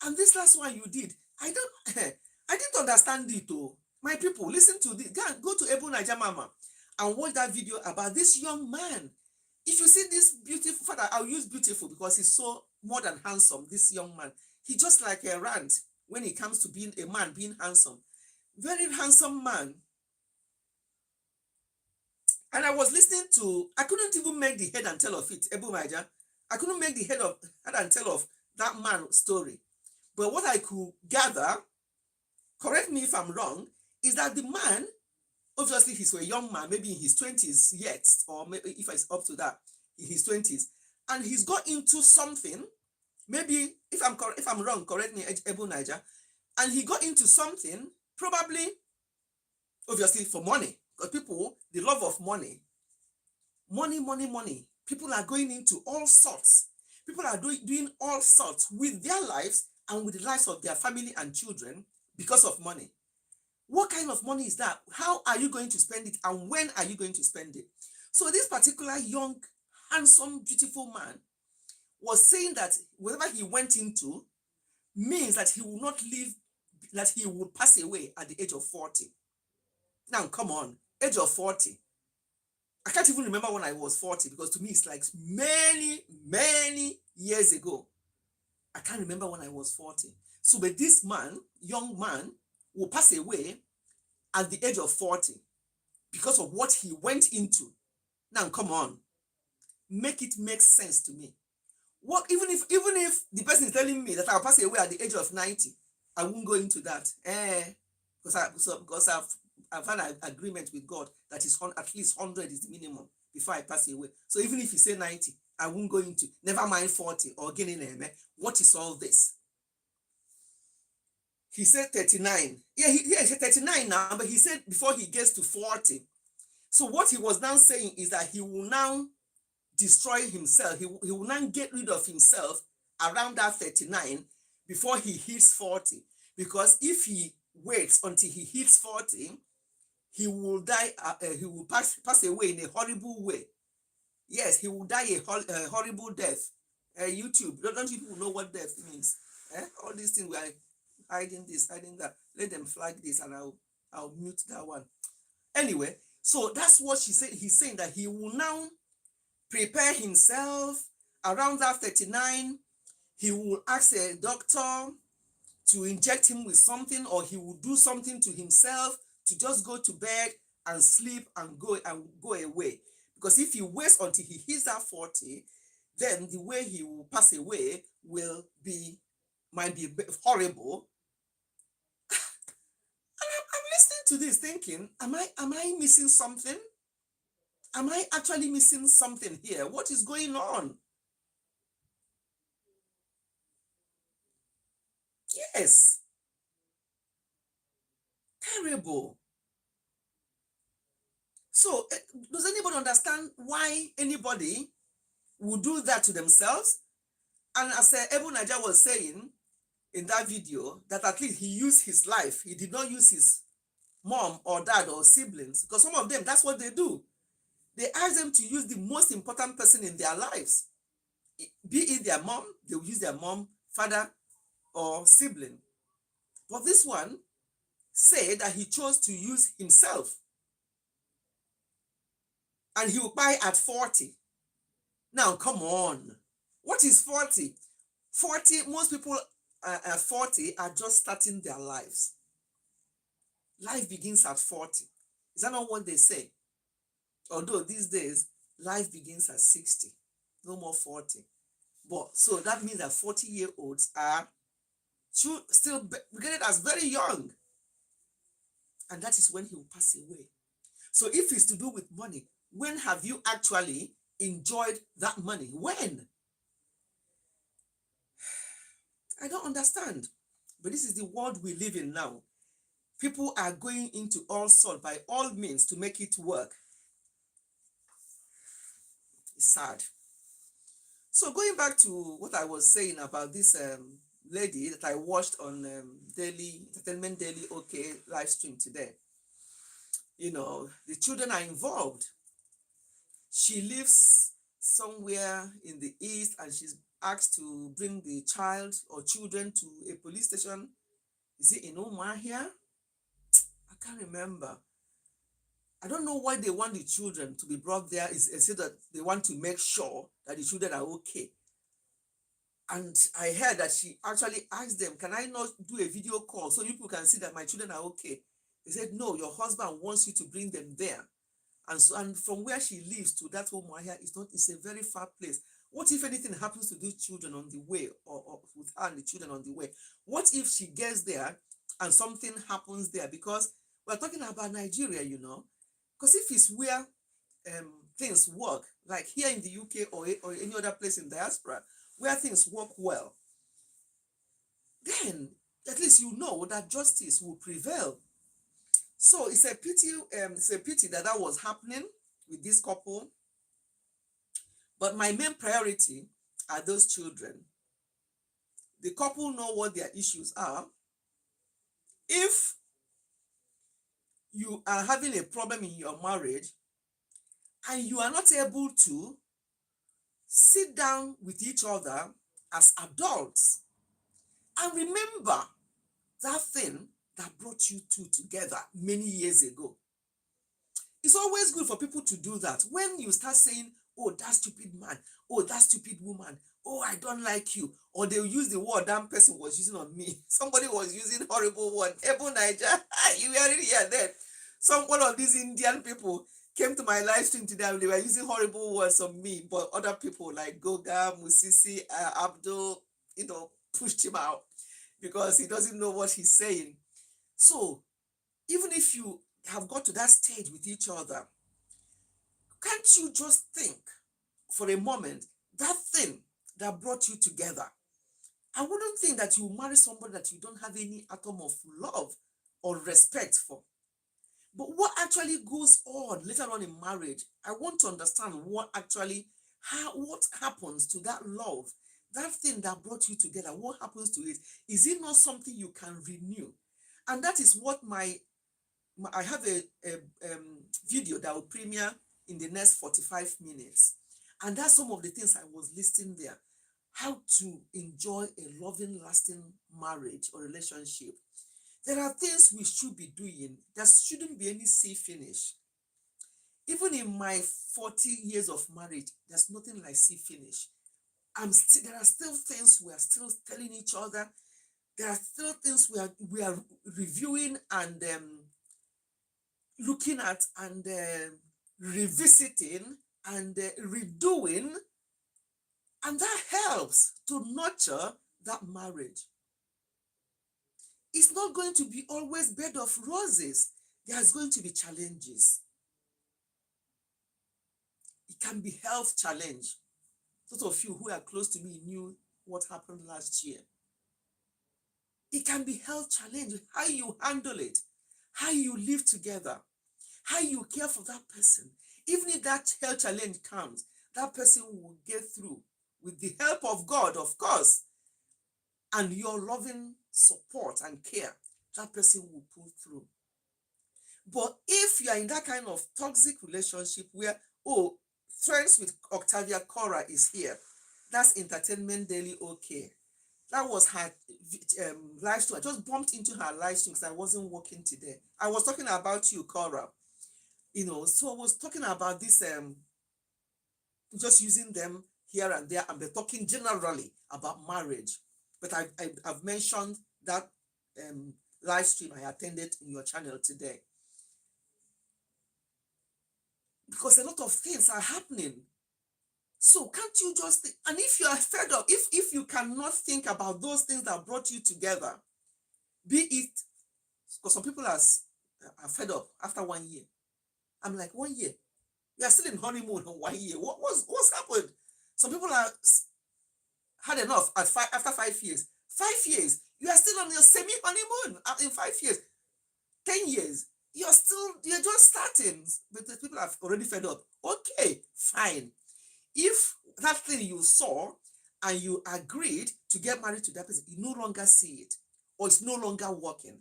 Speaker 1: And this last one you did, I didn't understand it though. My people, listen to this. Go to Ebu Niger Mama and watch that video about this young man. If you see this beautiful father, I'll use beautiful because he's so more than handsome, this young man. He just like a rant when it comes to being a man, being handsome. Very handsome man. And I was listening to, I couldn't even make the head and tail of it, Ebu Maja. I couldn't make the head and tail of that man's story. But what I could gather, correct me if I'm wrong, is that the man, obviously he's a young man, maybe in his 20s yet, or maybe if it's up to that, in his 20s, and he's got into something, maybe, if I'm wrong, correct me, Ebu Niger, and he got into something, probably, obviously for money, because people, the love of money, money. People are going into all sorts. People are doing all sorts with their lives and with the lives of their family and children because of money. What kind of money is that? How are you going to spend it? And when are you going to spend it? So this particular young, handsome, beautiful man was saying that whatever he went into means that he will not live, that he will pass away at the age of 40. Now, come on, age of 40. I can't even remember when I was 40 because to me it's like many years ago. I can't remember when I was 40. So, but this man, young man, will pass away at the age of 40 because of what he went into. Now, come on, make it make sense to me. What even if the person is telling me that I'll pass away at the age of 90, I won't go into that. Because I've had an agreement with God that is at least 100 is the minimum before I pass away. So even if you say 90, I won't go into, never mind 40 or getting there. What is all this? He said 39. Yeah, he said 39 now, but he said before he gets to 40. So what he was now saying is that he will now destroy himself. He will now get rid of himself around that 39 before he hits 40. Because if he waits until he hits 40, he will die, he will pass away in a horrible way. Yes, he will die a horrible death. YouTube, don't you people know what death means? All these things, we are hiding this, hiding that. Let them flag this and I'll mute that one. Anyway, so that's what she said. He's saying that he will now prepare himself around that 39. He will ask a doctor to inject him with something, or he will do something to himself to just go to bed and sleep and go away. Because if he waits until he hits that 40, then the way he will pass away might be horrible. And I'm listening to this thinking, am I missing something? Am I actually missing something here? What is going on? Yes. Terrible. So, does anybody understand why anybody would do that to themselves? And as Ebu Naja was saying in that video, that at least he used his life. He did not use his mom or dad or siblings, because some of them, that's what they do. They ask them to use the most important person in their lives. Be it their mom, they will use their mom, father, or sibling. But this one said that he chose to use himself. And he will buy at 40. Now, come on. What is 40? 40, most people at 40 are just starting their lives. Life begins at 40. Is that not what they say? Although these days, life begins at 60. No more 40. But so that means that 40-year-olds are still regarded as very young. And that is when he will pass away. So if it's to do with money, when have you actually enjoyed that money? When? I don't understand. But this is the world we live in now. People are going into all sorts by all means to make it work. It's sad. So going back to what I was saying about this lady that I watched on Daily Entertainment Daily OK live stream today, the children are involved. She lives somewhere in the east and she's asked to bring the child or children to a police station. Is it in Omahia? I can't remember. I don't know why they want the children to be brought there. Is it that they want to make sure that the children are okay? And I heard that she actually asked them, can I not do a video call so people can see that my children are okay? They said, no, your husband wants you to bring them there. And from where she lives to that home it's a very far place. What if anything happens to these children on the way, or with her and the children on the way? What if she gets there and something happens there? Because we're talking about Nigeria, because if it's where things work, like here in the UK or any other place in diaspora, where things work well, then at least that justice will prevail. So it's a pity that was happening with this couple. But my main priority are those children. The couple know what their issues are. If you are having a problem in your marriage and you are not able to sit down with each other as adults and remember that thing that brought you two together many years ago. It's always good for people to do that. When you start saying, oh, that stupid man, oh, that stupid woman, oh, I don't like you, or they'll use the word that person was using on me. Somebody was using horrible word. Ebu Niger, you were here then. One of these Indian people came to my live stream today and they were using horrible words on me, but other people like Goga, Musisi, Abdul, pushed him out because he doesn't know what he's saying. So even if you have got to that stage with each other, can't you just think for a moment that thing that brought you together? I wouldn't think that you marry somebody that you don't have any atom of love or respect for. But what actually goes on later on in marriage, I want to understand what happens to that love, that thing that brought you together. What happens to it? Is it not something you can renew? And that is what I have a video that will premiere in the next 45 minutes. And that's some of the things I was listing there. How to enjoy a loving, lasting marriage or relationship. There are things we should be doing. There shouldn't be any see finish. Even in my 40 years of marriage, there's nothing like see finish. There are still things we are still telling each other. There are still things we are reviewing and looking at and revisiting and redoing, and that helps to nurture that marriage. It's not going to be always bed of roses. There's going to be challenges. It can be health challenge. Those of you who are close to me knew what happened last year. It can be health challenge, how you handle it, how you live together, how you care for that person. Even if that health challenge comes, that person will get through with the help of God, of course, and your loving support and care. That person will pull through. But if you are in that kind of toxic relationship where, Friends with Octavia Cora is here. That's Entertainment Daily OK. That was her live stream. I just bumped into her live stream because I wasn't working today. I was talking about you, Cora. So I was talking about this, just using them here and there, and they're talking generally about marriage. But I've mentioned that live stream I attended in your channel today. Because a lot of things are happening. So can't you just think, and if you are fed up, if you cannot think about those things that brought you together, be it, because some people are fed up after 1 year. I'm like, 1 year? You are still in honeymoon on 1 year. What's happened? Some people are had enough after 5 years. 5 years, you are still on your semi-honeymoon in 5 years. starting, but the people have already fed up. Okay, fine. If that thing you saw and you agreed to get married to that person, you no longer see it, or it's no longer working,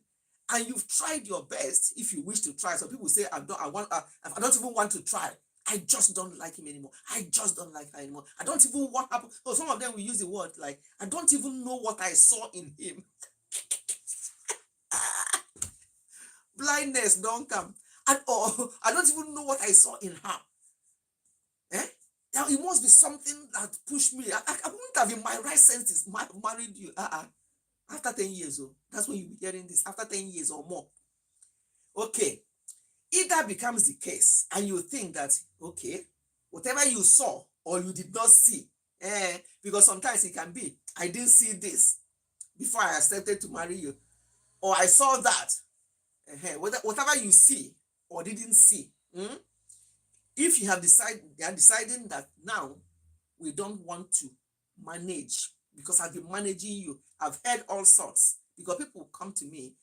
Speaker 1: and you've tried your best, if you wish to try. Some people say, I don't even want to try. I just don't like him anymore. I just don't like her anymore. I don't even what happened. So some of them will use the word like, I don't even know what I saw in him. Blindness don't come. And or I don't even know what I saw in her. Eh? Now it must be something that pushed me. I wouldn't have in my right senses married you. After 10 years, oh, that's when you'll be hearing this. After 10 years or more. Okay. If that becomes the case, and you think that, okay, whatever you saw or you did not see, because sometimes it can be, I didn't see this before I accepted to marry you, or I saw that. Whatever you see or didn't see, if you have deciding that now we don't want to manage, because I've been managing you, I've heard all sorts, because people come to me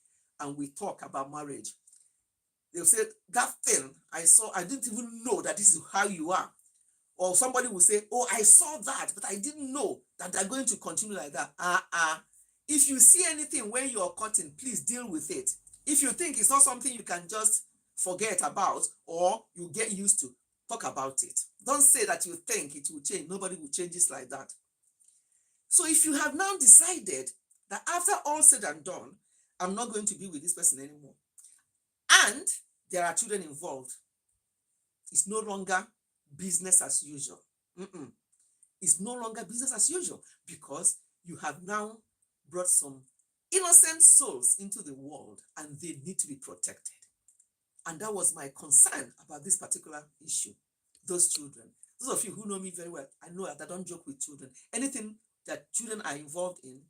Speaker 1: and we talk about marriage. They'll say, that thing I saw, I didn't even know that this is how you are. Or somebody will say, oh, I saw that, but I didn't know that they're going to continue like that. If you see anything when you're cutting, please deal with it. If you think it's not something you can just forget about or you get used to, talk about it. Don't say that you think it will change. Nobody will change it like that. So if you have now decided that after all said and done, I'm not going to be with this person anymore, and there are children involved, it's no longer business as usual. It's no longer business as usual, because you have now brought some innocent souls into the world and they need to be protected. And that was my concern about this particular issue. Those children. Those of you who know me very well, I know that I don't joke with children. Anything that children are involved in,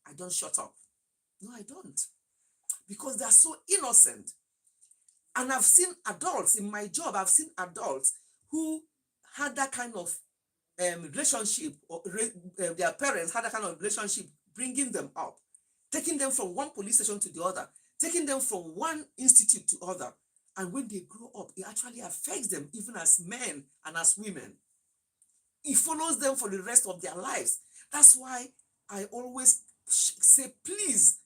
Speaker 1: I don't shut up. No, I don't. Because they are so innocent. And I've seen adults in my job, I've seen adults who had that kind of relationship, or their parents had that kind of relationship, bringing them up, taking them from one police station to the other, taking them from one institute to other. And when they grow up, it actually affects them, even as men and as women. It follows them for the rest of their lives. That's why I always say, please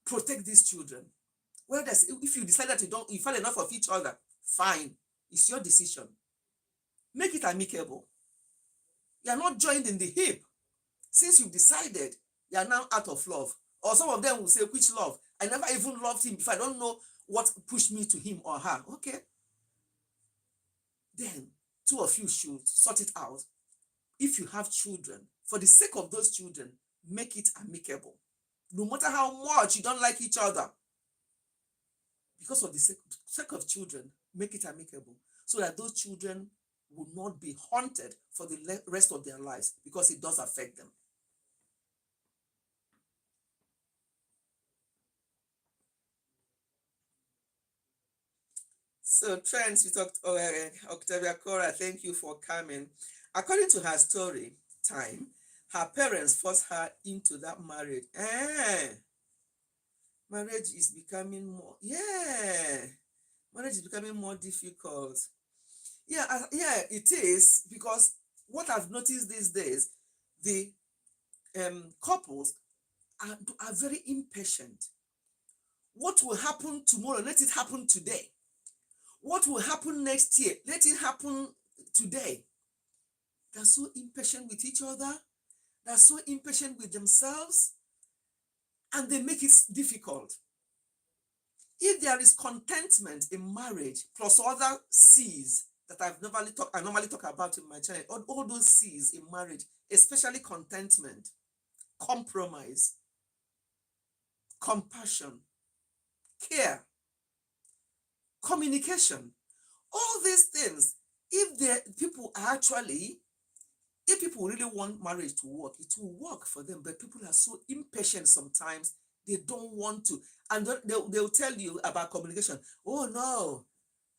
Speaker 1: protect these children. Well, if you decide that you fall enough of each other, fine. It's your decision. Make it amicable. You are not joined in the hip. Since you've decided, you are now out of love. Or some of them will say, which love? I never even loved him before. I don't know what pushed me to him or her. Okay. Then two of you should sort it out. If you have children, for the sake of those children, make it amicable. No matter how much you don't like each other, because of the sake of children, make it amicable, so that those children will not be haunted for the rest of their lives, because it does affect them. So Trent, we talked, Octavia Cora, thank you for coming. According to her story time, her parents forced her into that marriage. Marriage is becoming more, marriage is becoming more difficult. Yeah, it is, because what I've noticed these days, the couples are very impatient. What will happen tomorrow? Let it happen today. What will happen next year? Let it happen today. They're so impatient with each other. They're so impatient with themselves. And they make it difficult. If there is contentment in marriage, plus other C's that I normally talk about in my channel, all those C's in marriage, especially contentment, compromise, compassion, care, communication, all these things, if people really want marriage to work, it will work for them. But people are so impatient sometimes, they don't want to. And they'll tell you about communication. Oh no,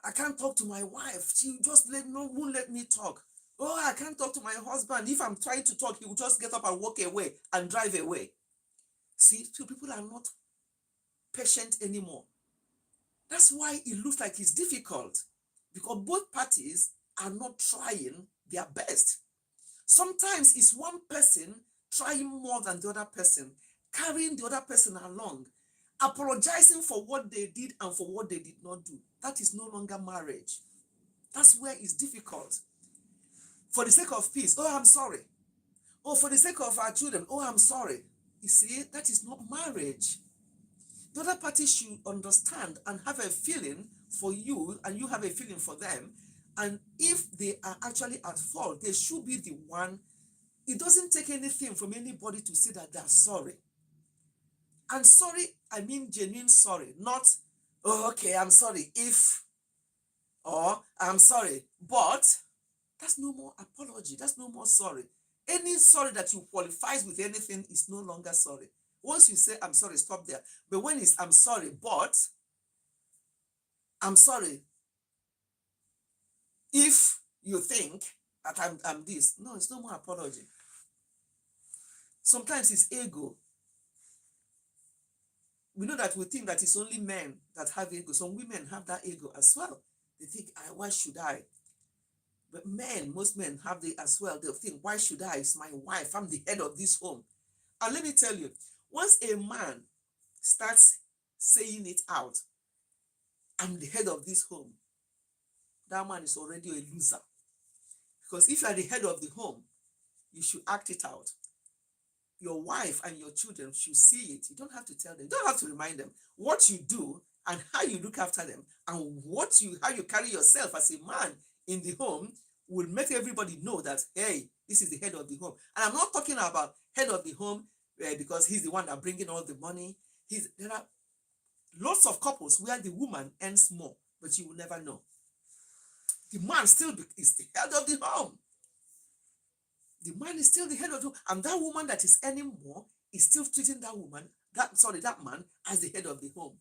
Speaker 1: I can't talk to my wife. She just won't let me talk. Oh, I can't talk to my husband. If I'm trying to talk, he will just get up and walk away and drive away. See, so people are not patient anymore. That's why it looks like it's difficult. because both parties are not trying their best. Sometimes it's one person trying more than the other person, carrying the other person along, apologizing for what they did and for what they did not do. That is no longer marriage. That's where it's difficult. For the sake of peace, oh, I'm sorry. Oh, for the sake of our children, oh, I'm sorry. You see, that is not marriage. The other party should understand and have a feeling for you, and you have a feeling for them. And if they are actually at fault, they should be the one. It doesn't take anything from anybody to say that they're sorry. And sorry, I mean genuine sorry, not, oh, okay, I'm sorry if, or I'm sorry, but that's no more apology. That's no more sorry. Any sorry that you qualifies with anything is no longer sorry. Once you say, I'm sorry, stop there. But when it's, I'm sorry, but I'm sorry if you think that I'm this. No, it's no more apology. Sometimes it's ego. We know that we think that it's only men that have ego. Some women have that ego as well. They think, why should I? But men, most men have it as well. They'll think, why should I? It's my wife. I'm the head of this home. And let me tell you, once a man starts saying it out, I'm the head of this home, that man is already a loser. Because if you are the head of the home, you should act it out. Your wife and your children should see it. You don't have to tell them. You don't have to remind them. What you do and how you look after them and how you carry yourself as a man in the home will make everybody know that, hey, this is the head of the home. And I'm not talking about head of the home because he's the one that bringing all the money. There are lots of couples where the woman earns more, but you will never know. The man still is the head of the home. The man is still the head of the home. And that woman that is earning more is still treating that man as the head of the home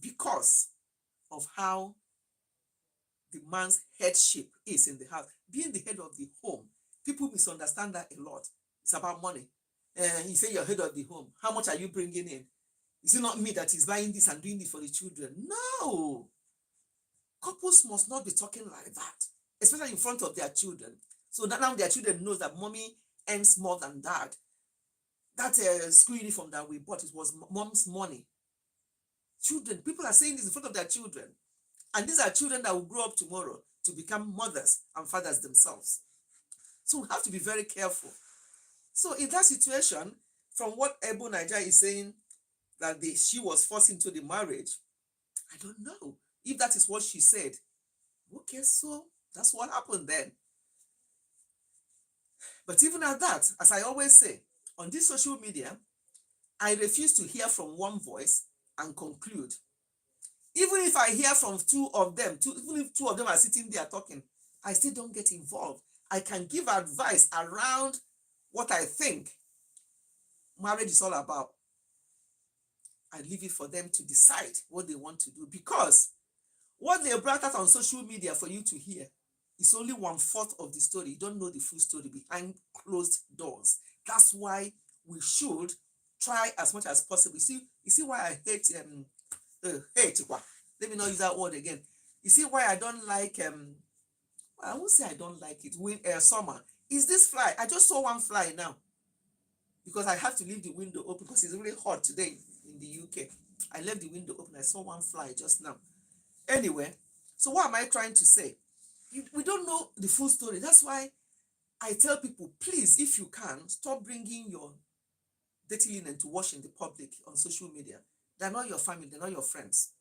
Speaker 1: because of how the man's headship is in the house. Being the head of the home, people misunderstand that a lot. It's about money. You say you're head of the home. How much are you bringing in? Is it not me that is buying this and doing this for the children? No. Couples must not be talking like that, especially in front of their children. So that now their children knows that mommy earns more than dad. That school uniform that we bought, it was mom's money. Children, people are saying this in front of their children. And these are children that will grow up tomorrow to become mothers and fathers themselves. So we have to be very careful. So in that situation, from what Ebu Naija is saying, that she was forced into the marriage, I don't know if that is what she said. Okay, so that's what happened then. But even at that, as I always say, on this social media, I refuse to hear from one voice and conclude. Even if I hear from two of them, even if two of them are sitting there talking, I still don't get involved. I can give advice around what I think marriage is all about. I leave it for them to decide what they want to do, because what they brought out on social media for you to hear is only 1/4 of the story. You don't know the full story behind closed doors. That's why we should try as much as possible. You see why I hate let me not use that word again. You see why I don't like I won't say I don't like it. Summer is this fly. I just saw one fly now because I have to leave the window open because it's really hot today in the UK. I left the window open. I saw one fly just now. Anyway, so what am I trying to say? We don't know the full story. That's why I tell people, please, if you can, stop bringing your dirty linen to wash in the public on social media. They're not your family. They're not your friends.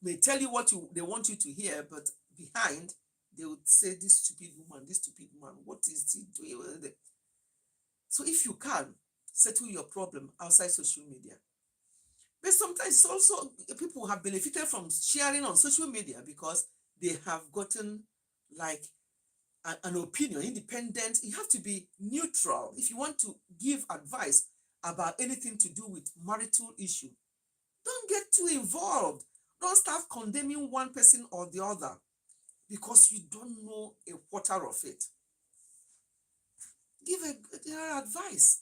Speaker 1: They tell you what they want you to hear, but behind, they would say, this stupid woman, what is he doing? So if you can, settle your problem outside social media. But sometimes also people have benefited from sharing on social media because they have gotten like an opinion, independent. You have to be neutral if you want to give advice about anything to do with marital issue. Don't get too involved. Don't start condemning one person or the other because you don't know a quarter of it. Give advice.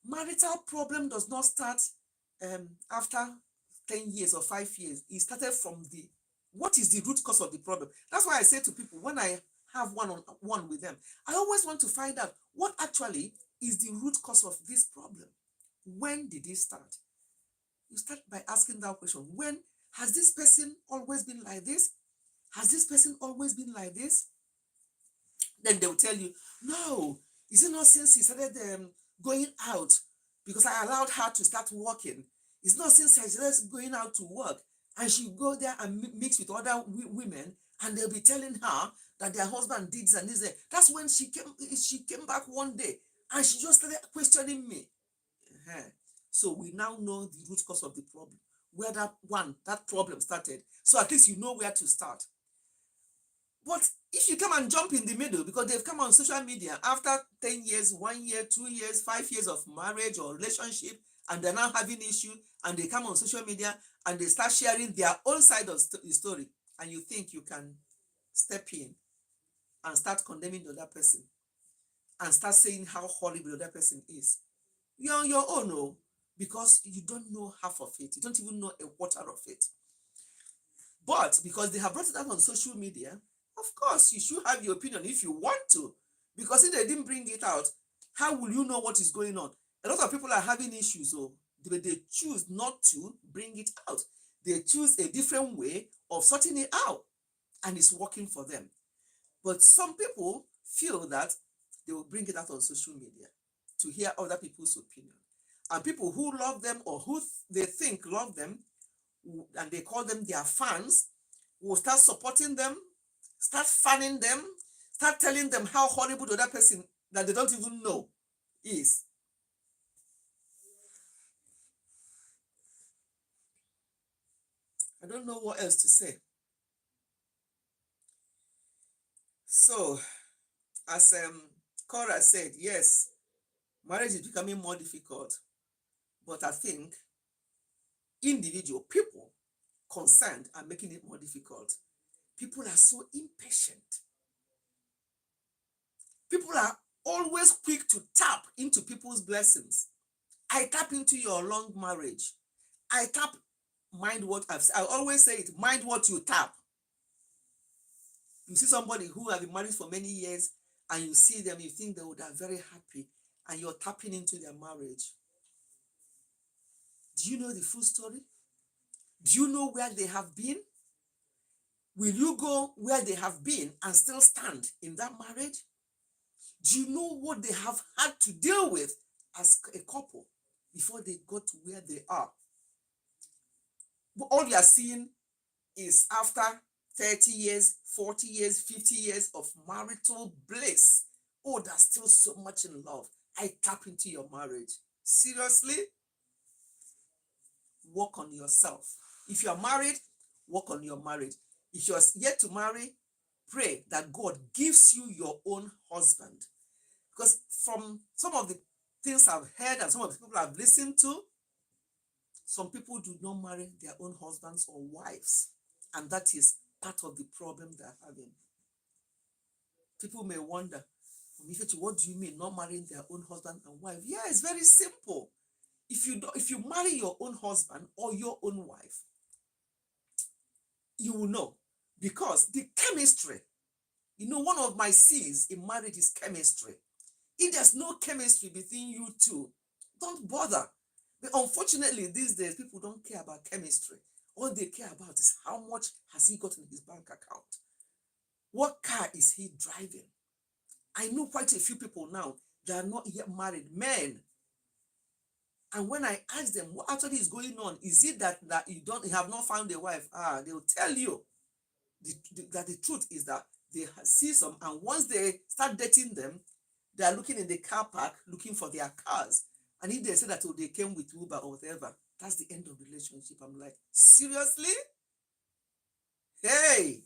Speaker 1: Marital problem does not start after 10 years or 5 years. It started from the What is the root cause of the problem? That's why I say to people, when I have one-on-one with them, I always want to find out what actually is the root cause of this problem. When did it start? You start by asking that question. When has this person always been like this? Has this person always been like this? Then they'll tell you, no, is it not since he started going out, because I allowed her to start working? It's not since I started going out to work and she go there and mix with other women, and they'll be telling her that their husband did this and this. That's when she came back one day and she just started questioning me. So we now know the root cause of the problem, where that problem started. So at least you know where to start. But if you come and jump in the middle, because they've come on social media after 10 years, 1 year, 2 years, 5 years of marriage or relationship, and they're now having issues, and they come on social media and they start sharing their own side of the story, and you think you can step in and start condemning the other person and start saying how horrible the other person is. You're on your own, no, because you don't know half of it. You don't even know a quarter of it. But because they have brought it out on social media, of course, you should have your opinion if you want to. Because if they didn't bring it out, how will you know what is going on? A lot of people are having issues, so they choose not to bring it out. They choose a different way of sorting it out, and it's working for them. But some people feel that they will bring it out on social media to hear other people's opinion. And people who love them or who they think love them, and they call them their fans, will start supporting them, start fanning them, start telling them how horrible the other person that they don't even know is. I don't know what else to say. So, as Cora said, yes, marriage is becoming more difficult, but I think individual people concerned are making it more difficult. People are so impatient. People are always quick to tap into people's blessings. I tap into your long marriage. I tap, mind what I always say it, mind what you tap. You see somebody who has been married for many years and you see them, you think they are very happy, and you're tapping into their marriage. Do you know the full story? Do you know where they have been? Will you go where they have been and still stand in that marriage? Do you know what they have had to deal with as a couple before they got to where they are? But all you are seeing is after 30 years, 40 years, 50 years of marital bliss. Oh, there's still so much in love. I tap into your marriage. Seriously? Work on yourself. If you are married, work on your marriage. If you're yet to marry, pray that God gives you your own husband. Because from some of the things I've heard and some of the people I've listened to, some people do not marry their own husbands or wives. And that is part of the problem they're having. People may wonder, Ifechi, what do you mean not marrying their own husband and wife? Yeah, it's very simple. If you marry your own husband or your own wife, you will know. Because the chemistry, one of my C's in marriage is chemistry. If there's no chemistry between you two, don't bother. But unfortunately, these days, people don't care about chemistry. All they care about is how much has he got in his bank account? What car is he driving? I know quite a few people now that are not yet married, men. And when I ask them what actually is going on, is it that you have not found a wife? They will tell you that the truth is that they see some, and once they start dating them, they are looking in the car park looking for their cars. And if they say that they came with Uber or whatever, that's the end of the relationship. I'm like, seriously? Hey,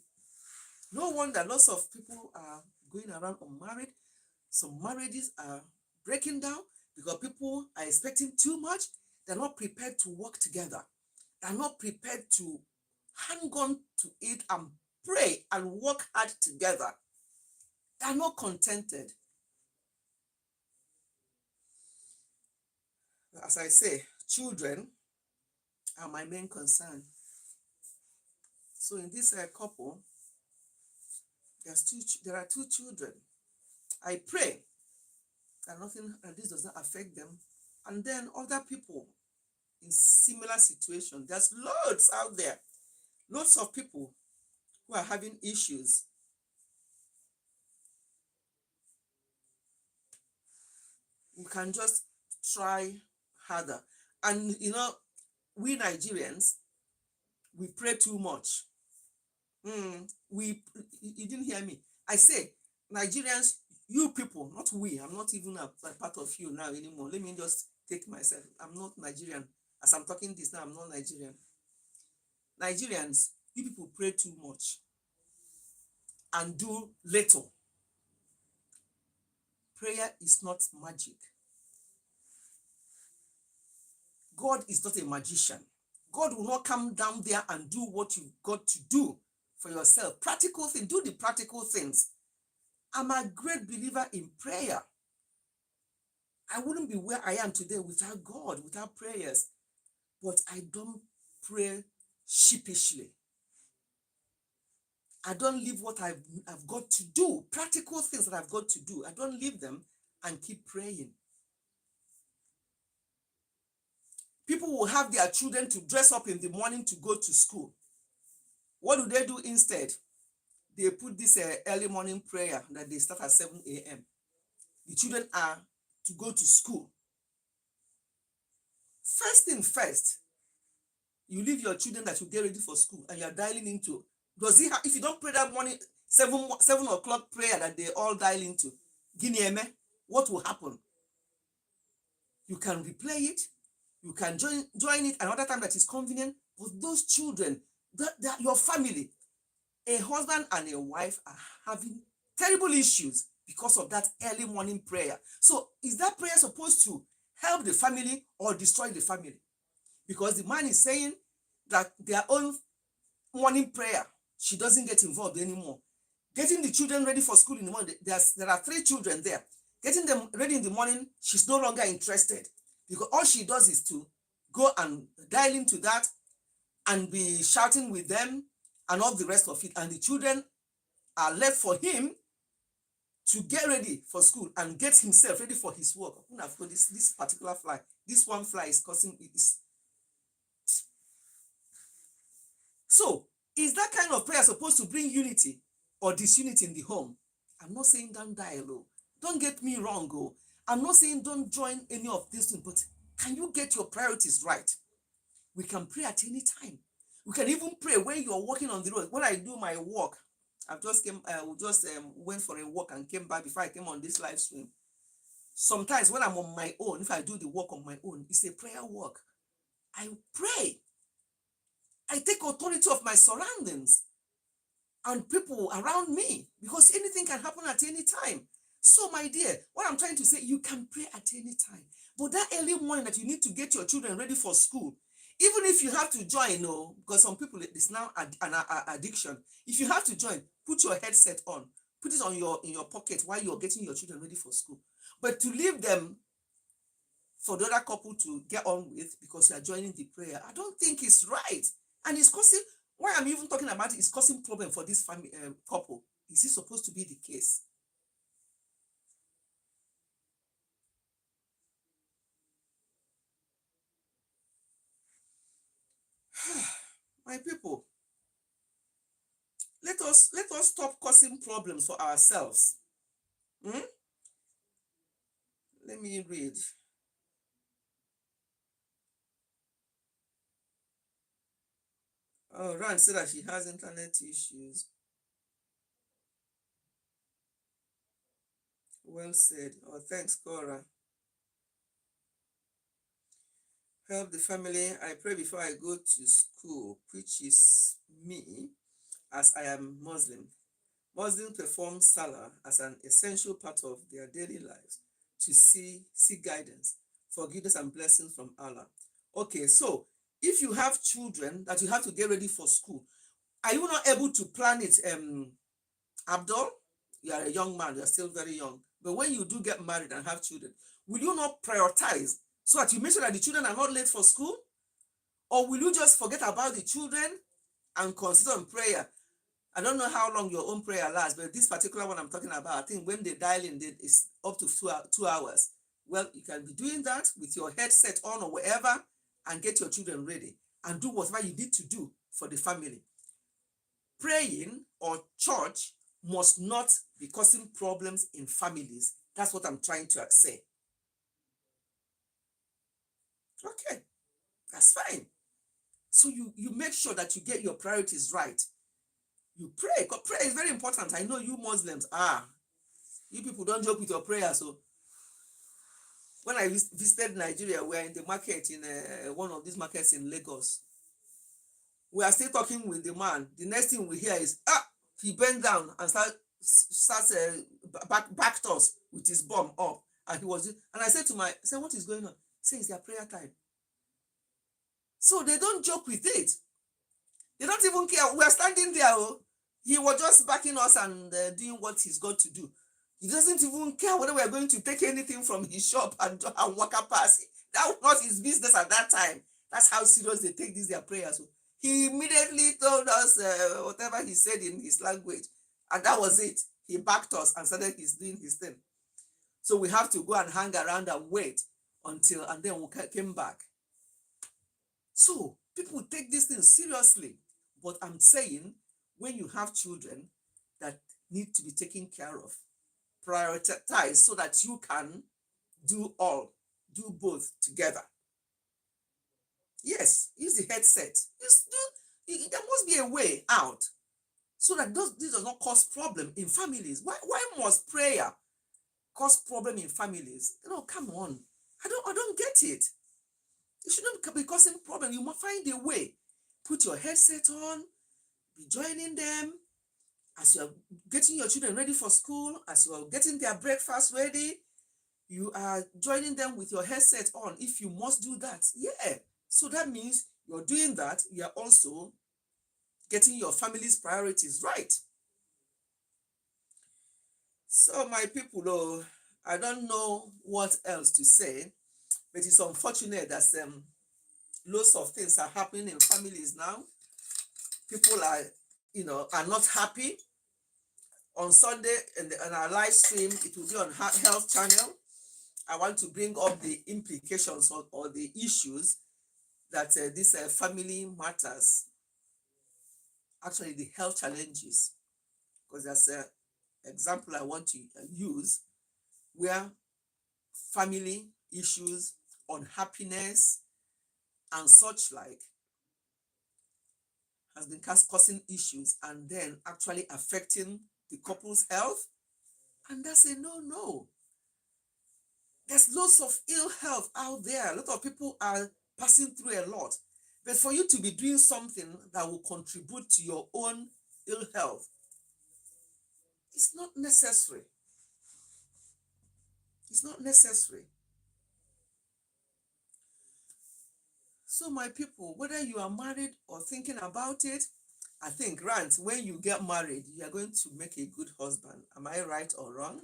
Speaker 1: no wonder lots of people are going around unmarried. Some marriages are breaking down because people are expecting too much. They're not prepared to work together. They're not prepared to hang on to it and pray and work hard together. They're not contented. As I say, children are my main concern. So in this couple, there are two children. I pray that nothing, that this does not affect them. And then other people in similar situation, there's loads out there, lots of people who are having issues. We can just try harder. And we Nigerians, we pray too much. You didn't hear me. I say, Nigerians, you people, not we. I'm not even a part of you now anymore. Let me just take myself. I'm not Nigerian. As I'm talking this now, I'm not Nigerian. Nigerians, you people pray too much and do little. Prayer is not magic. God is not a magician. God will not come down there and do what you've got to do for yourself. Practical things, do the practical things. I'm a great believer in prayer. I wouldn't be where I am today without God, without prayers. But I don't pray sheepishly. I don't leave what I've got to do, practical things that I've got to do. I don't leave them and keep praying. People will have their children to dress up in the morning to go to school. What do they do instead? They put this early morning prayer that they start at 7 a.m. The children are to go to school. First thing first, you leave your children that you get ready for school and you're dialing into. Does he have, if you don't pray that morning, 7 o'clock prayer that they all dial into, what will happen? You can replay it, you can join it another time that is convenient, but those children, that your family, a husband and a wife are having terrible issues because of that early morning prayer. So is that prayer supposed to help the family or destroy the family? Because the man is saying that their own morning prayer, she doesn't get involved anymore. Getting the children ready for school in the morning, there are 3 children there. Getting them ready in the morning, she's no longer interested, because all she does is to go and dial into that and be shouting with them and all the rest of it. And the children are left for him to get ready for school and get himself ready for his work. I've got this particular fly. This one fly is causing it. So, is that kind of prayer supposed to bring unity or disunity in the home? I'm not saying don't dialogue. Don't get me wrong. I'm not saying don't join any of these things, but can you get your priorities right? We can pray at any time. We can even pray when you're walking on the road. When I do my walk, I just went for a walk and came back before I came on this live stream. Sometimes when I'm on my own, if I do the walk on my own, it's a prayer walk. I pray. I take authority of my surroundings and people around me, because anything can happen at any time. So, my dear, what I'm trying to say, you can pray at any time. But that early morning that you need to get your children ready for school, even if you have to join, because some people, it's now an addiction. If you have to join, put your headset on, put it on in your pocket while you're getting your children ready for school. But to leave them for the other couple to get on with because you are joining the prayer, I don't think it's right. And it's causing, why I'm even talking about it, is causing problem for this family couple. Is it supposed to be the case? My people, let us stop causing problems for ourselves. Let me read. Oh, Rand said that she has internet issues. Well said. Oh, thanks, Cora. Help the family. I pray before I go to school, which is me, as I am Muslim. Muslims perform Salah as an essential part of their daily lives to seek guidance, forgiveness, and blessings from Allah. Okay, so if you have children that you have to get ready for school, are you not able to plan it, Abdul? You are a young man, you are still very young. But when you do get married and have children, will you not prioritize so that you make sure that the children are not late for school? Or will you just forget about the children and concentrate on prayer. I don't know how long your own prayer lasts, but this particular one I'm talking about, I think when they dial in, it's up to 2 hours. Well, you can be doing that with your headset on or wherever and get your children ready and do whatever you need to do for the family. Praying or church must not be causing problems in families. That's what I'm trying to say. Okay, that's fine. So you make sure that you get your priorities right. You pray, because prayer is very important. I know you Muslims, you people don't joke with your prayers. So when I visited Nigeria, we were in the market in one of these markets in Lagos. We are still talking with the man. The next thing we hear is, he bent down and starts backed us with his bum up. And I said what is going on? He said, it's their prayer time. So they don't joke with it. They don't even care. We are standing there. He was just backing us and doing what he's got to do. He doesn't even care whether we are going to take anything from his shop and walk past. That was not his business at that time. That's how serious they take their prayers. He immediately told us whatever he said in his language, and that was it. He backed us and started doing his thing. So we have to go and hang around and wait and then we came back. So people take these things seriously, but I'm saying when you have children that need to be taken care of, prioritize so that you can do both together. Yes, use the headset. There must be a way out so that this does not cause problem in families. Why must prayer cause problem in families? Come on. I don't get it. It shouldn't be causing problem. You must find a way. Put your headset on, be joining them as you are getting your children ready for school, as you are getting their breakfast ready. You are joining them with your headset on if you must do that. Yeah. So that means you're doing that. You are also getting your family's priorities right. So my people, I don't know what else to say, but it's unfortunate that lots of things are happening in families now. People are not happy. On Sunday in our live stream, it will be on Health Channel. I want to bring up the implications or the issues that this family matters, actually the health challenges, because there's an example I want to use where family issues, unhappiness, and such like has been causing issues and then actually affecting the couple's health. And that's a no. There's lots of ill health out there. A lot of people are passing through a lot. But for you to be doing something that will contribute to your own ill health, it's not necessary. It's not necessary. So my people, whether you are married or thinking about it, I think, Grant, when you get married, you are going to make a good husband. Am I right or wrong?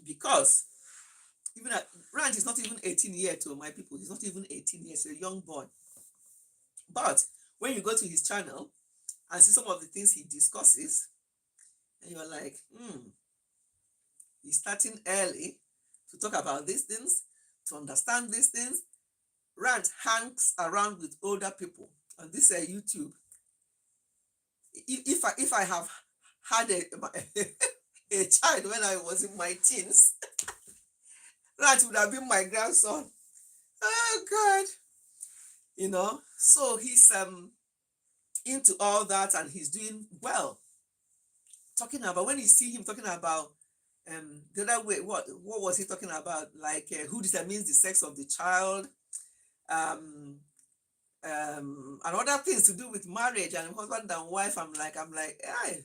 Speaker 1: Because even Grant is not even 18 years old, my people. He's not even 18 years, a young boy. But when you go to his channel and see some of the things he discusses, and you're like, he's starting early to talk about these things, to understand these things. Rant hangs around with older people on this YouTube. If I have had a child when I was in my teens, Rant would have been my grandson. Oh God. So he's into all that and he's doing well. Talking about, when you see him talking about the other way, what was he talking about? Like who determines the sex of the child, and other things to do with marriage and husband and wife. I'm like, hey,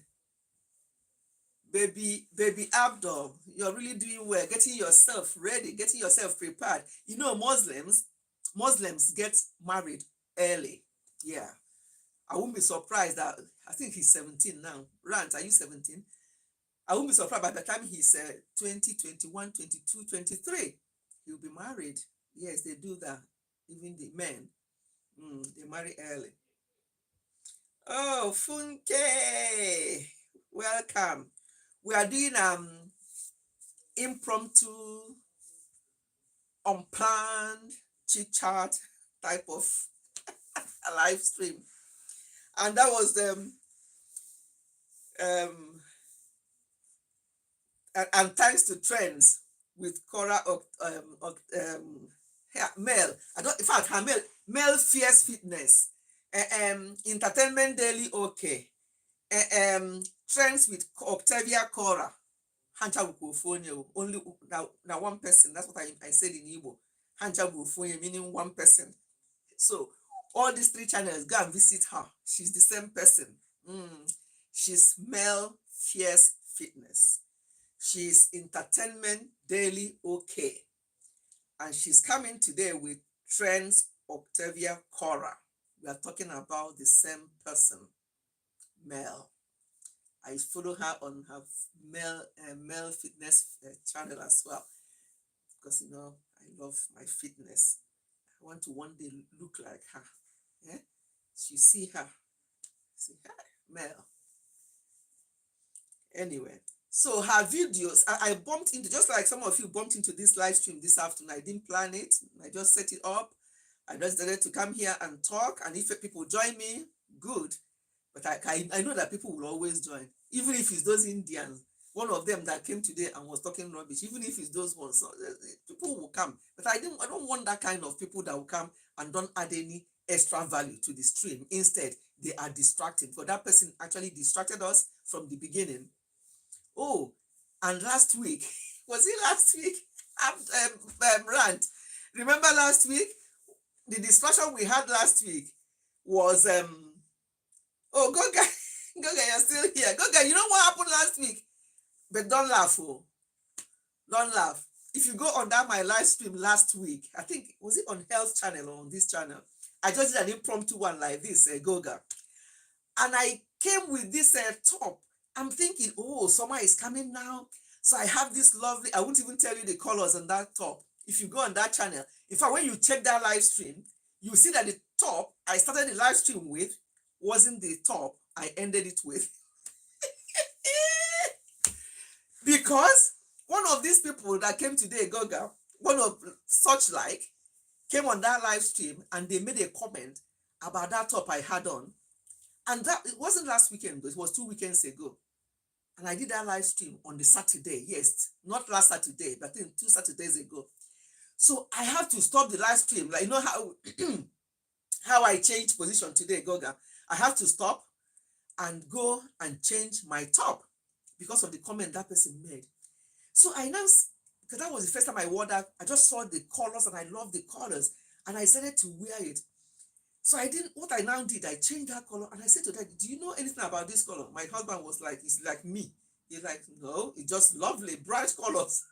Speaker 1: baby Abdul, you're really doing well, getting yourself ready, getting yourself prepared. Muslims get married early. Yeah. I won't be surprised that, I think he's 17 now. Rant, are you 17? I won't be surprised by the time he's 20, 21, 22, 23. He'll be married. Yes, they do that. Even the men. They marry early. Oh, Funke, welcome. We are doing impromptu, unplanned chit chat type of a live stream, and that was um and thanks to trends with Cora Mel. I don't. In fact, her Mel Fierce Fitness, Entertainment Daily. Okay, trends with Octavia Cora. Hancha Bukofonye. Only now one person. That's what I said in Igbo. Hancha Bukofonye meaning one person. So all these three channels, go and visit her. She's the same person. She's Mel Fierce Fitness. She's Entertainment Daily OK. And she's coming today with Trends Octavia Cora. We are talking about the same person, Mel. I follow her on her Mel Fitness channel as well because I love my fitness. I want to one day look like her. Yeah? So you see her. See her, Mel. Anyway, so her videos, I bumped into, just like some of you bumped into this live stream this afternoon. I didn't plan it. I just set it up. I just decided to come here and talk. And if people join me, good. But I know that people will always join. Even if it's those Indians, one of them that came today and was talking rubbish, even if it's those ones, people will come. But I don't want that kind of people that will come and don't add any extra value to the stream. Instead, they are distracting. For that person actually distracted us from the beginning. Oh, and last week, was it last week? Rant. Remember last week? The discussion we had last week was oh, Goga, Goga, you're still here. Goga, you know what happened last week? But don't laugh, oh. Don't laugh. If you go on that my live stream last week, I think, was it on Health Channel or on this channel? I just did an impromptu one like this, Goga. And I came with this top. I'm thinking, oh, summer is coming now. So I have this lovely, I won't even tell you the colors on that top. If you go on that channel, in fact, when you check that live stream, you see that the top I started the live stream with wasn't the top I ended it with. Because one of these people that came today, Goga, one of such like, came on that live stream and they made a comment about that top I had on. And that, it wasn't last weekend, it was 2 weekends ago. And I did that live stream on the Saturday, yes, not last Saturday, but I think 2 Saturdays ago. So I have to stop the live stream. Like, you know how, how I changed position today, Goga? I have to stop and go and change my top because of the comment that person made. So I now, because that was the first time I wore that, I just saw the colors and I love the colors and I decided to wear it. So what I now did, I changed that color and I said to them, do you know anything about this color? My husband was like, it's like me. He's like, no, it's just lovely, bright colors.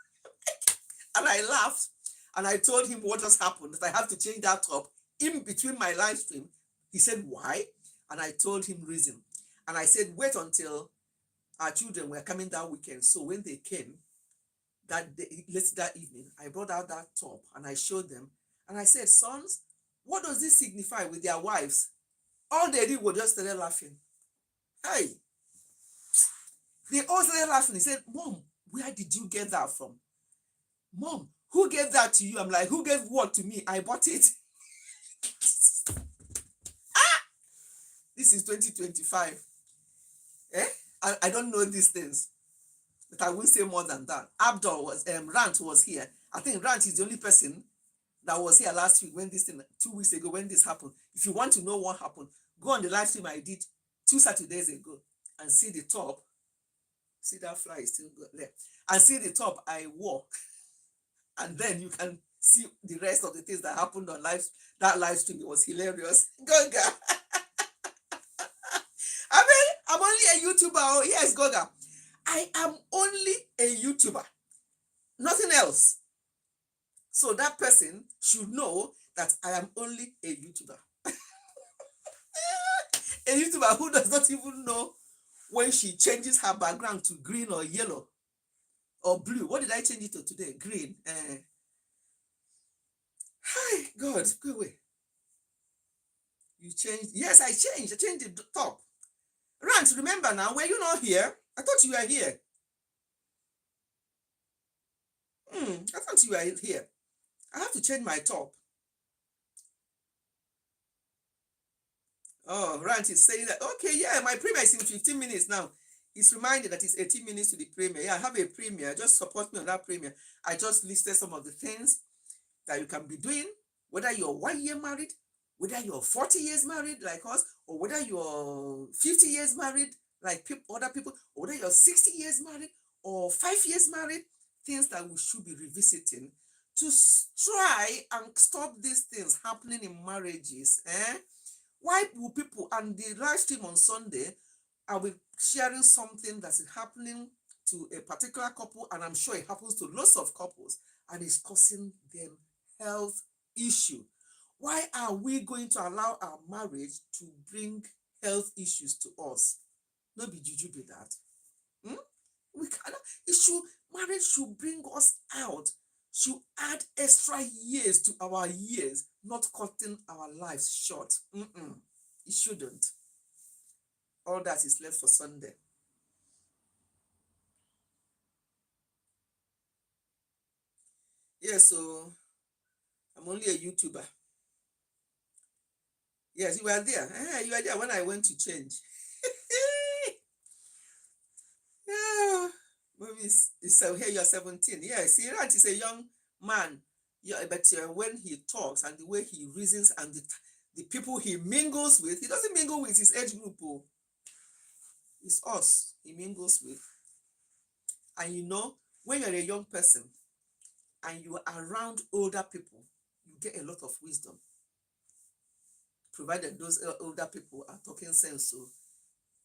Speaker 1: And I laughed and I told him what just happened, that I have to change that top in between my live stream. He said, why? And I told him reason. And I said, wait until our children were coming that weekend. So when they came that evening, I brought out that top and I showed them. And I said, sons, what does this signify with their wives? All they did was just started laughing. Hey, they all started laughing. He said, Mom, where did you get that from? Mom, who gave that to you? I'm like, who gave what to me? I bought it. This is 2025. I don't know these things, but I won't say more than that. Rant was here. I think Rant is the only person that was here last week when this thing, 2 weeks ago when this happened. If you want to know what happened, go on the live stream I did 2 Saturdays ago and see the top. See that fly is still there. And see the top I wore. And then you can see the rest of the things that happened on that live stream. It was hilarious. Goga. I mean, I'm only a YouTuber. Oh, yes, Goga. I am only a YouTuber. Nothing else. So that person should know that I am only a YouTuber. A YouTuber who does not even know when she changes her background to green or yellow or blue. What did I change it to today? Green. Hi, God, go away. You changed. Yes, I changed. I changed the top. Rant, remember now, were you not here? I thought you were here. I thought you were here. I have to change my top. Oh, Rant is saying that, okay, yeah, my premiere is in 15 minutes now. He's reminded that it's 18 minutes to the premiere. Yeah, I have a premiere. Just support me on that premiere. I just listed some of the things that you can be doing, whether you're 1 year married, whether you're 40 years married like us, or whether you're 50 years married like other people, or whether you're 60 years married or 5 years married, things that we should be revisiting to try and stop these things happening in marriages. Why will people, and the live stream on Sunday, I will sharing something that is happening to a particular couple, and I'm sure it happens to lots of couples, and it's causing them health issue. Why are we going to allow our marriage to bring health issues to us? No be juju be that. We cannot. Marriage should bring us out, should add extra years to our years, not cutting our lives short. It shouldn't. All that is left for Sunday. Yeah, so I'm only a YouTuber. Yes, you were there. You were there when I went to change. Yeah. Maybe it's here you're 17. Yeah, see, that is a young man. Yeah, but when he talks and the way he reasons and the people he mingles with, he doesn't mingle with his age group. Oh. It's us he mingles with. And when you're a young person and you are around older people, you get a lot of wisdom. Provided those older people are talking sense. So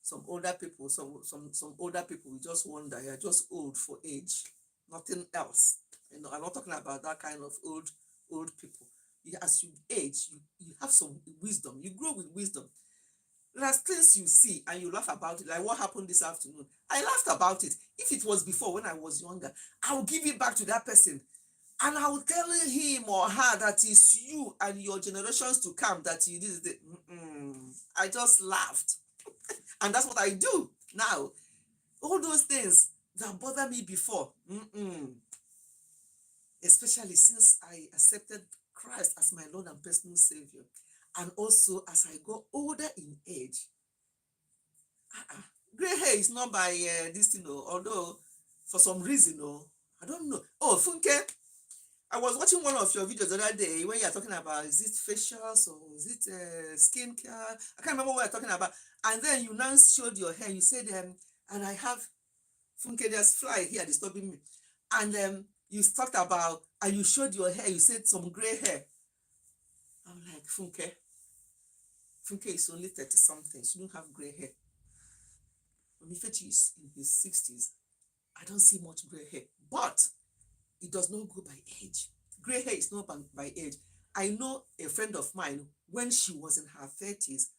Speaker 1: some older people, some older people, we just wonder, you're just old for age, nothing else. I'm not talking about that kind of old people. As you age, you have some wisdom. You grow with wisdom. There are things you see and you laugh about it, like what happened this afternoon. I laughed about it. If it was before when I was younger, I will give it back to that person. And I will tell him or her that it's you and your generations to come that you did it. I just laughed. And that's what I do now. All those things that bothered me before, especially since I accepted Christ as my Lord and personal Savior. And also as I got older in age, gray hair is not by this thing, although for some reason, I don't know. Oh, Funke, I was watching one of your videos the other day when you are talking about, is it facials or is it skincare? I can't remember what you're talking about. And then you now showed your hair. You said, and I have Funke, there's fly here disturbing me. And you talked about, and you showed your hair. You said some gray hair. I'm like, Funke is only 30 something. She don't have gray hair. When Ifechi is in his 60s, I don't see much gray hair. But it does not go by age. Gray hair is not by age. I know a friend of mine, when she was in her 30s,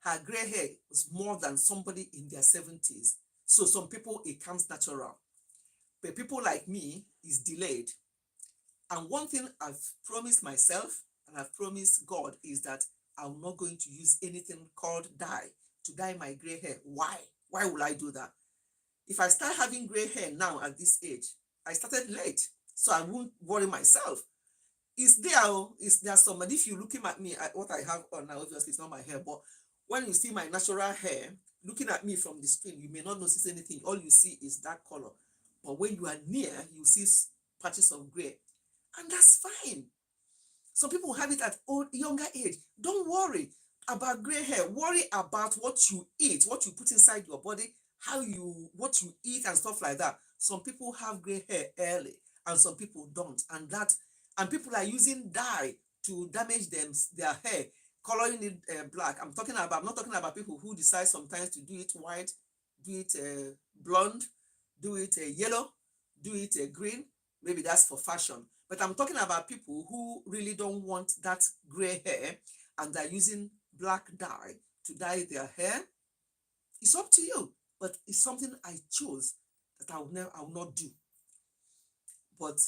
Speaker 1: her gray hair was more than somebody in their 70s. So some people, it comes natural. But people like me, is delayed. And one thing I've promised myself, and I've promised God, is that I'm not going to use anything called dye to dye my gray hair. Why? Why will I do that? If I start having gray hair now at this age, I started late, so I won't worry myself. It's there somebody, if you're looking at me, what I have on now, obviously it's not my hair, but when you see my natural hair, looking at me from the screen, you may not notice anything. All you see is that color. But when you are near, you see patches of gray. And that's fine. Some people have it at younger age. Don't worry about gray hair. Worry about what you eat, what you put inside your body, what you eat and stuff like that. Some people have gray hair early and some people don't. And people are using dye to damage their hair, coloring it black. I'm not talking about people who decide sometimes to do it white, do it blonde, do it yellow, do it green. Maybe that's for fashion. But I'm talking about people who really don't want that gray hair and they're using black dye to dye their hair. It's up to you, but it's something I chose that I will not do. But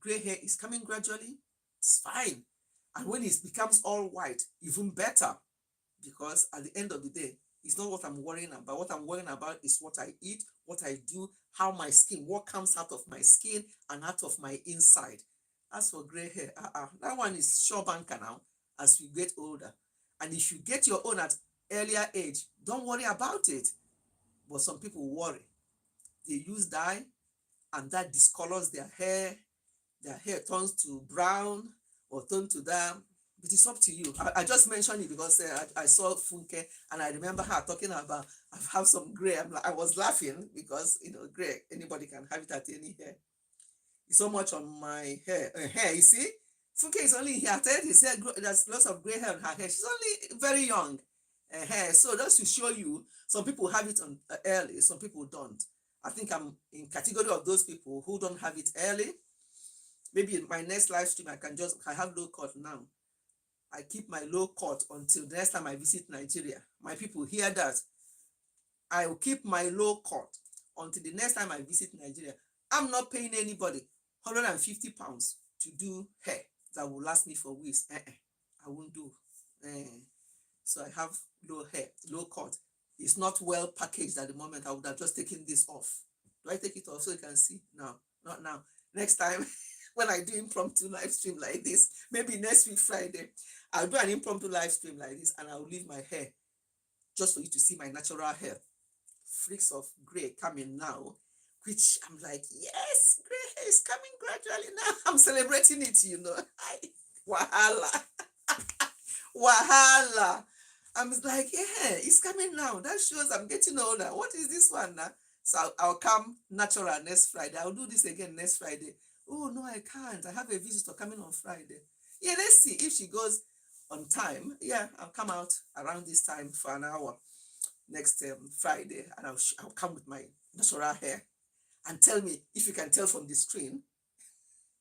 Speaker 1: gray hair is coming gradually. It's fine. And when it becomes all white, even better. because at the end of the day, it's not what I'm worrying about. What I'm worrying about is what I eat, what I do, how my skin, what comes out of my skin and out of my inside. As for gray hair, that one is sure banker now as we get older. And if you get your own at earlier age, don't worry about it. But some people worry. They use dye and that discolors their hair turns to brown or turn to that. It is up to you. I just mentioned it because I saw Funke and I remember her talking about I have some gray. I was laughing because gray, anybody can have it at any hair. It's so much on my hair. You see, Funke is only here. I tell you, his hair, there's lots of gray hair on her hair. She's only very young. Hair. So just to show you, some people have it on early, some people don't. I think I'm in category of those people who don't have it early. Maybe in my next live stream, I have low cut now. I keep my low cut until the next time I visit Nigeria. My people hear that. I will keep my low cut until the next time I visit Nigeria. I'm not paying anybody £150 to do hair that will last me for weeks. I won't do. So I have low cut. It's not well packaged at the moment. I would have just taken this off. Do I take it off so you can see? No, not now. Next time, when I do impromptu live stream like this, maybe next week Friday, I'll do an impromptu live stream like this and I'll leave my hair just for you to see my natural hair. Freaks of gray coming now, which I'm like, yes, gray hair is coming gradually now. I'm celebrating it, Wahala. Wahala. I'm like, yeah, it's coming now. That shows I'm getting older. What is this one now? So I'll come natural next Friday. I'll do this again next Friday. Oh, no, I can't. I have a visitor coming on Friday. Yeah, let's see if she goes on time. Yeah, I'll come out around this time for an hour next Friday, and I'll come with my natural hair and tell me if you can tell from the screen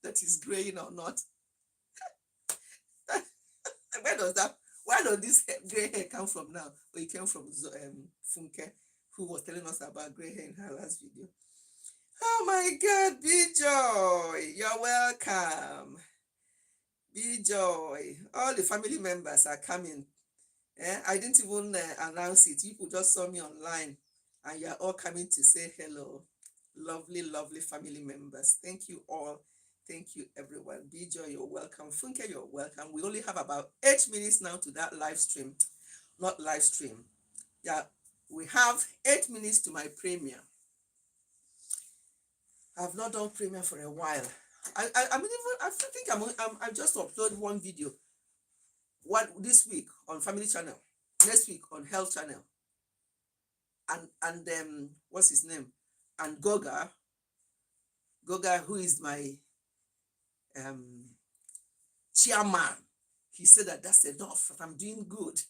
Speaker 1: that is graying or not. Where does this gray hair come from now? Well, it came from Funke, who was telling us about gray hair in her last video. Oh my God, B-Joy, you're welcome. B-Joy, all the family members are coming. I didn't even announce it. People just saw me online and you're all coming to say hello. Lovely, lovely family members. Thank you all. Thank you, everyone. B-Joy, you're welcome. Funke, you're welcome. We only have about 8 minutes now to that live stream. Not live stream. Yeah, we have 8 minutes to my premiere. I've not done premiere for a while. I just uploaded one video this week on Family Channel, next week on Health Channel, and what's his name, and Goga, who is my chairman. He said that that's enough, that I'm doing good.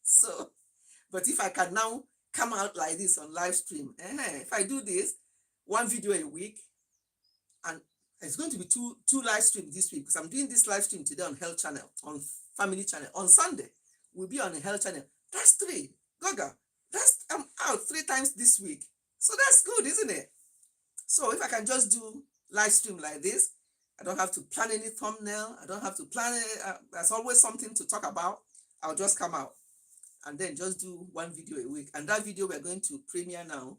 Speaker 1: So, but if I can now come out like this on live stream, if I do this, one video a week, and it's going to be two live streams this week because I'm doing this live stream today on Health Channel, on Family Channel. On Sunday, we'll be on the Health Channel. That's 3. Goga, I'm out 3 times this week. So that's good, isn't it? So if I can just do live stream like this, I don't have to plan any thumbnail. I don't have to plan it. There's always something to talk about. I'll just come out and then just do one video a week. And that video we're going to premiere now.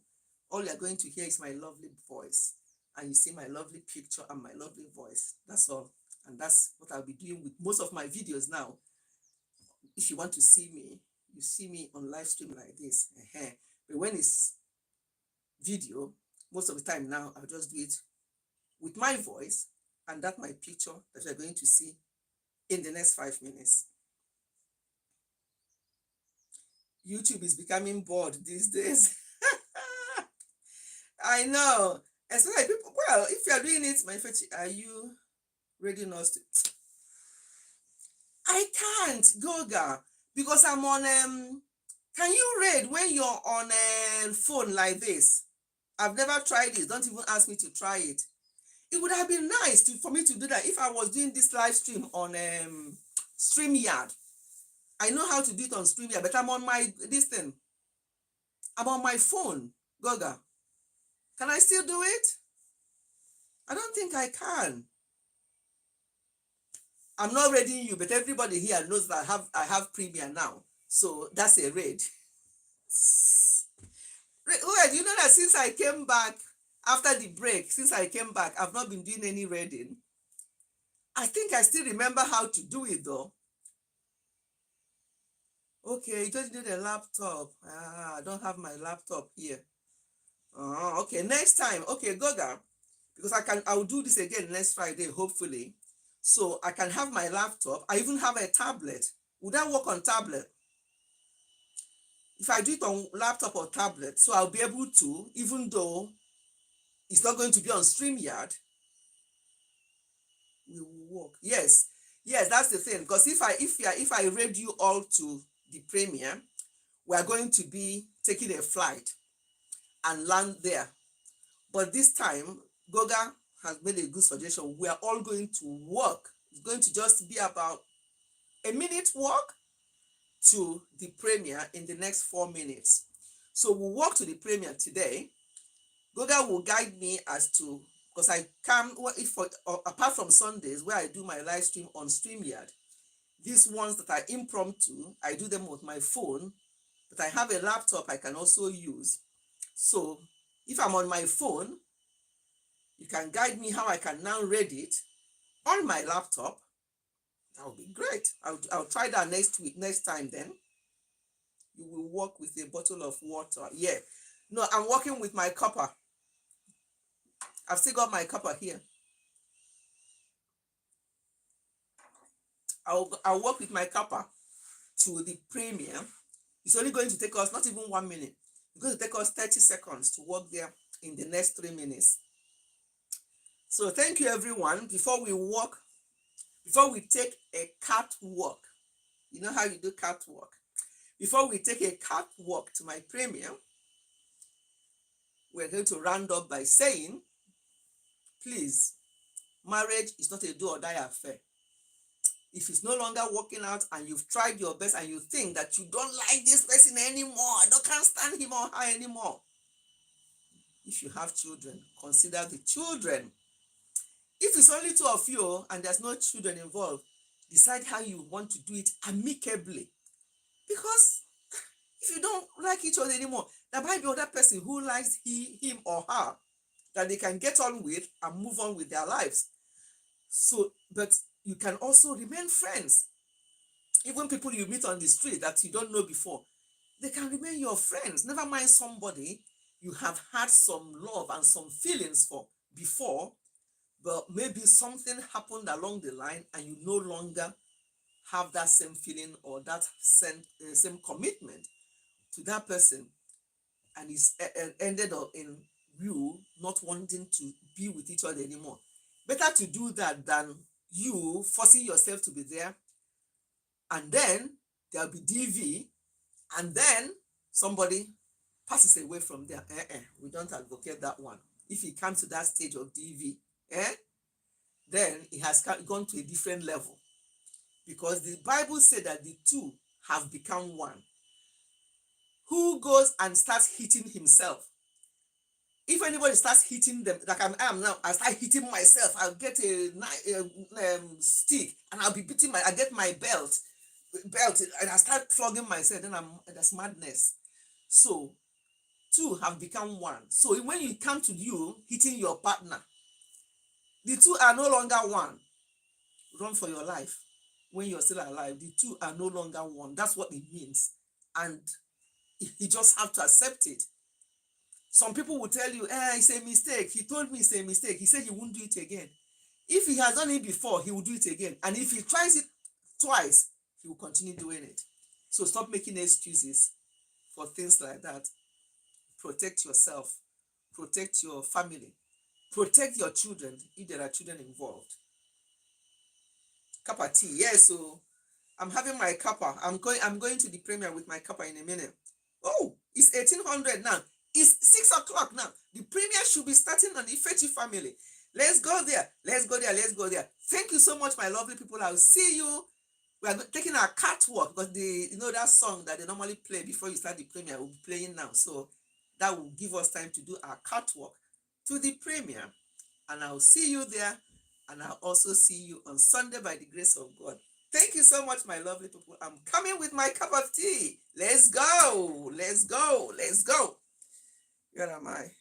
Speaker 1: All you're going to hear is my lovely voice. And you see my lovely picture and my lovely voice. That's all. And that's what I'll be doing with most of my videos now. If you want to see me, you see me on live stream like this. But when it's video, most of the time now, I'll just do it with my voice and that my picture that you're going to see in the next 5 minutes. YouTube is becoming bored these days. I know. And so like people, well, if you are doing it, my Ifechi, are you ready not to? I can't, Goga, because I'm on can you read when you're on a phone like this? I've never tried it. Don't even ask me to try it. It would have been nice for me to do that if I was doing this live stream on StreamYard. I know how to do it on StreamYard, but I'm on I'm on my phone, Goga. Can I still do it? I don't think I can. I'm not reading you, but everybody here knows that I have Premiere now. So that's a raid. Well, you know that since I came back after the break, since I came back, I've not been doing any raiding. I think I still remember how to do it though. Okay, you just need a laptop. I don't have my laptop here. Okay, next time. Okay, Goga, because I will do this again next Friday, hopefully. So I can have my laptop. I even have a tablet. Would that work on tablet? If I do it on laptop or tablet, so I'll be able to, even though it's not going to be on StreamYard, we will work. Yes, yes, that's the thing. Because if I read you all to the premiere, we are going to be taking a flight and land there. But this time, Goga has made a good suggestion. We are all going to walk. It's going to just be about a minute walk to the premiere in the next 4 minutes. So we'll walk to the premiere today. Goga will guide me as to, because I come, apart from Sundays where I do my live stream on StreamYard, these ones that are impromptu, I do them with my phone, but I have a laptop I can also use. So if I'm on my phone, you can guide me how I can now read it on my laptop. That would be great. I'll try that next week, next time then. You will work with a bottle of water. Yeah. No, I'm working with my copper. I've still got my copper here. I'll work with my copper to the premiere. It's only going to take us not even 1 minute. It's going to take us 30 seconds to walk there in the next 3 minutes. So thank you everyone. Before we take a cat walk, you know how you do cat walk. Before we take a cat walk to my premiere, we're going to round up by saying, please, marriage is not a do or die affair. If it's no longer working out and you've tried your best and you think that you don't like this person anymore, I can't stand him or her anymore. If you have children, consider the children. If it's only two of you and there's no children involved, decide how you want to do it amicably. Because if you don't like each other anymore, there might be other person who likes him or her that they can get on with and move on with their lives. So, but you can also remain friends. Even people you meet on the street that you don't know before, they can remain your friends. Never mind somebody you have had some love and some feelings for before, but maybe something happened along the line and you no longer have that same feeling or that same commitment to that person, and it's ended up in you not wanting to be with each other anymore. Better to do that than you forcing yourself to be there, and then there'll be DV, and then somebody passes away from there. We don't advocate that one. If it comes to that stage of DV, then it has gone to a different level, because the Bible said that the two have become one. Who goes and starts hitting himself? If anybody starts hitting them, like I am now, I start hitting myself. I'll get a stick and I'll be beating I get my belt, and I start flogging myself. Then that's madness. So two have become one. So when you come to you hitting your partner, the two are no longer one. Run for your life. When you're still alive, the two are no longer one. That's what it means, and you just have to accept it. Some people will tell you, it's a mistake. He told me it's a mistake. He said he won't do it again. If he has done it before, he will do it again. And if he tries it twice, he will continue doing it. So stop making excuses for things like that. Protect yourself. Protect your family. Protect your children if there are children involved. Cup of tea. Yes, so I'm having my cuppa. I'm going to the premiere with my cuppa in a minute. Oh, it's 1800 now. It's 6 o'clock now. The premiere should be starting on the Ifechi Family. Let's go there. Let's go there. Let's go there. Thank you so much, my lovely people. I'll see you. We are taking our catwalk, because that song that they normally play before you start the premiere will be playing now. So that will give us time to do our catwalk to the premiere. And I'll see you there. And I'll also see you on Sunday by the grace of God. Thank you so much, my lovely people. I'm coming with my cup of tea. Let's go. Let's go. Let's go. Where am I?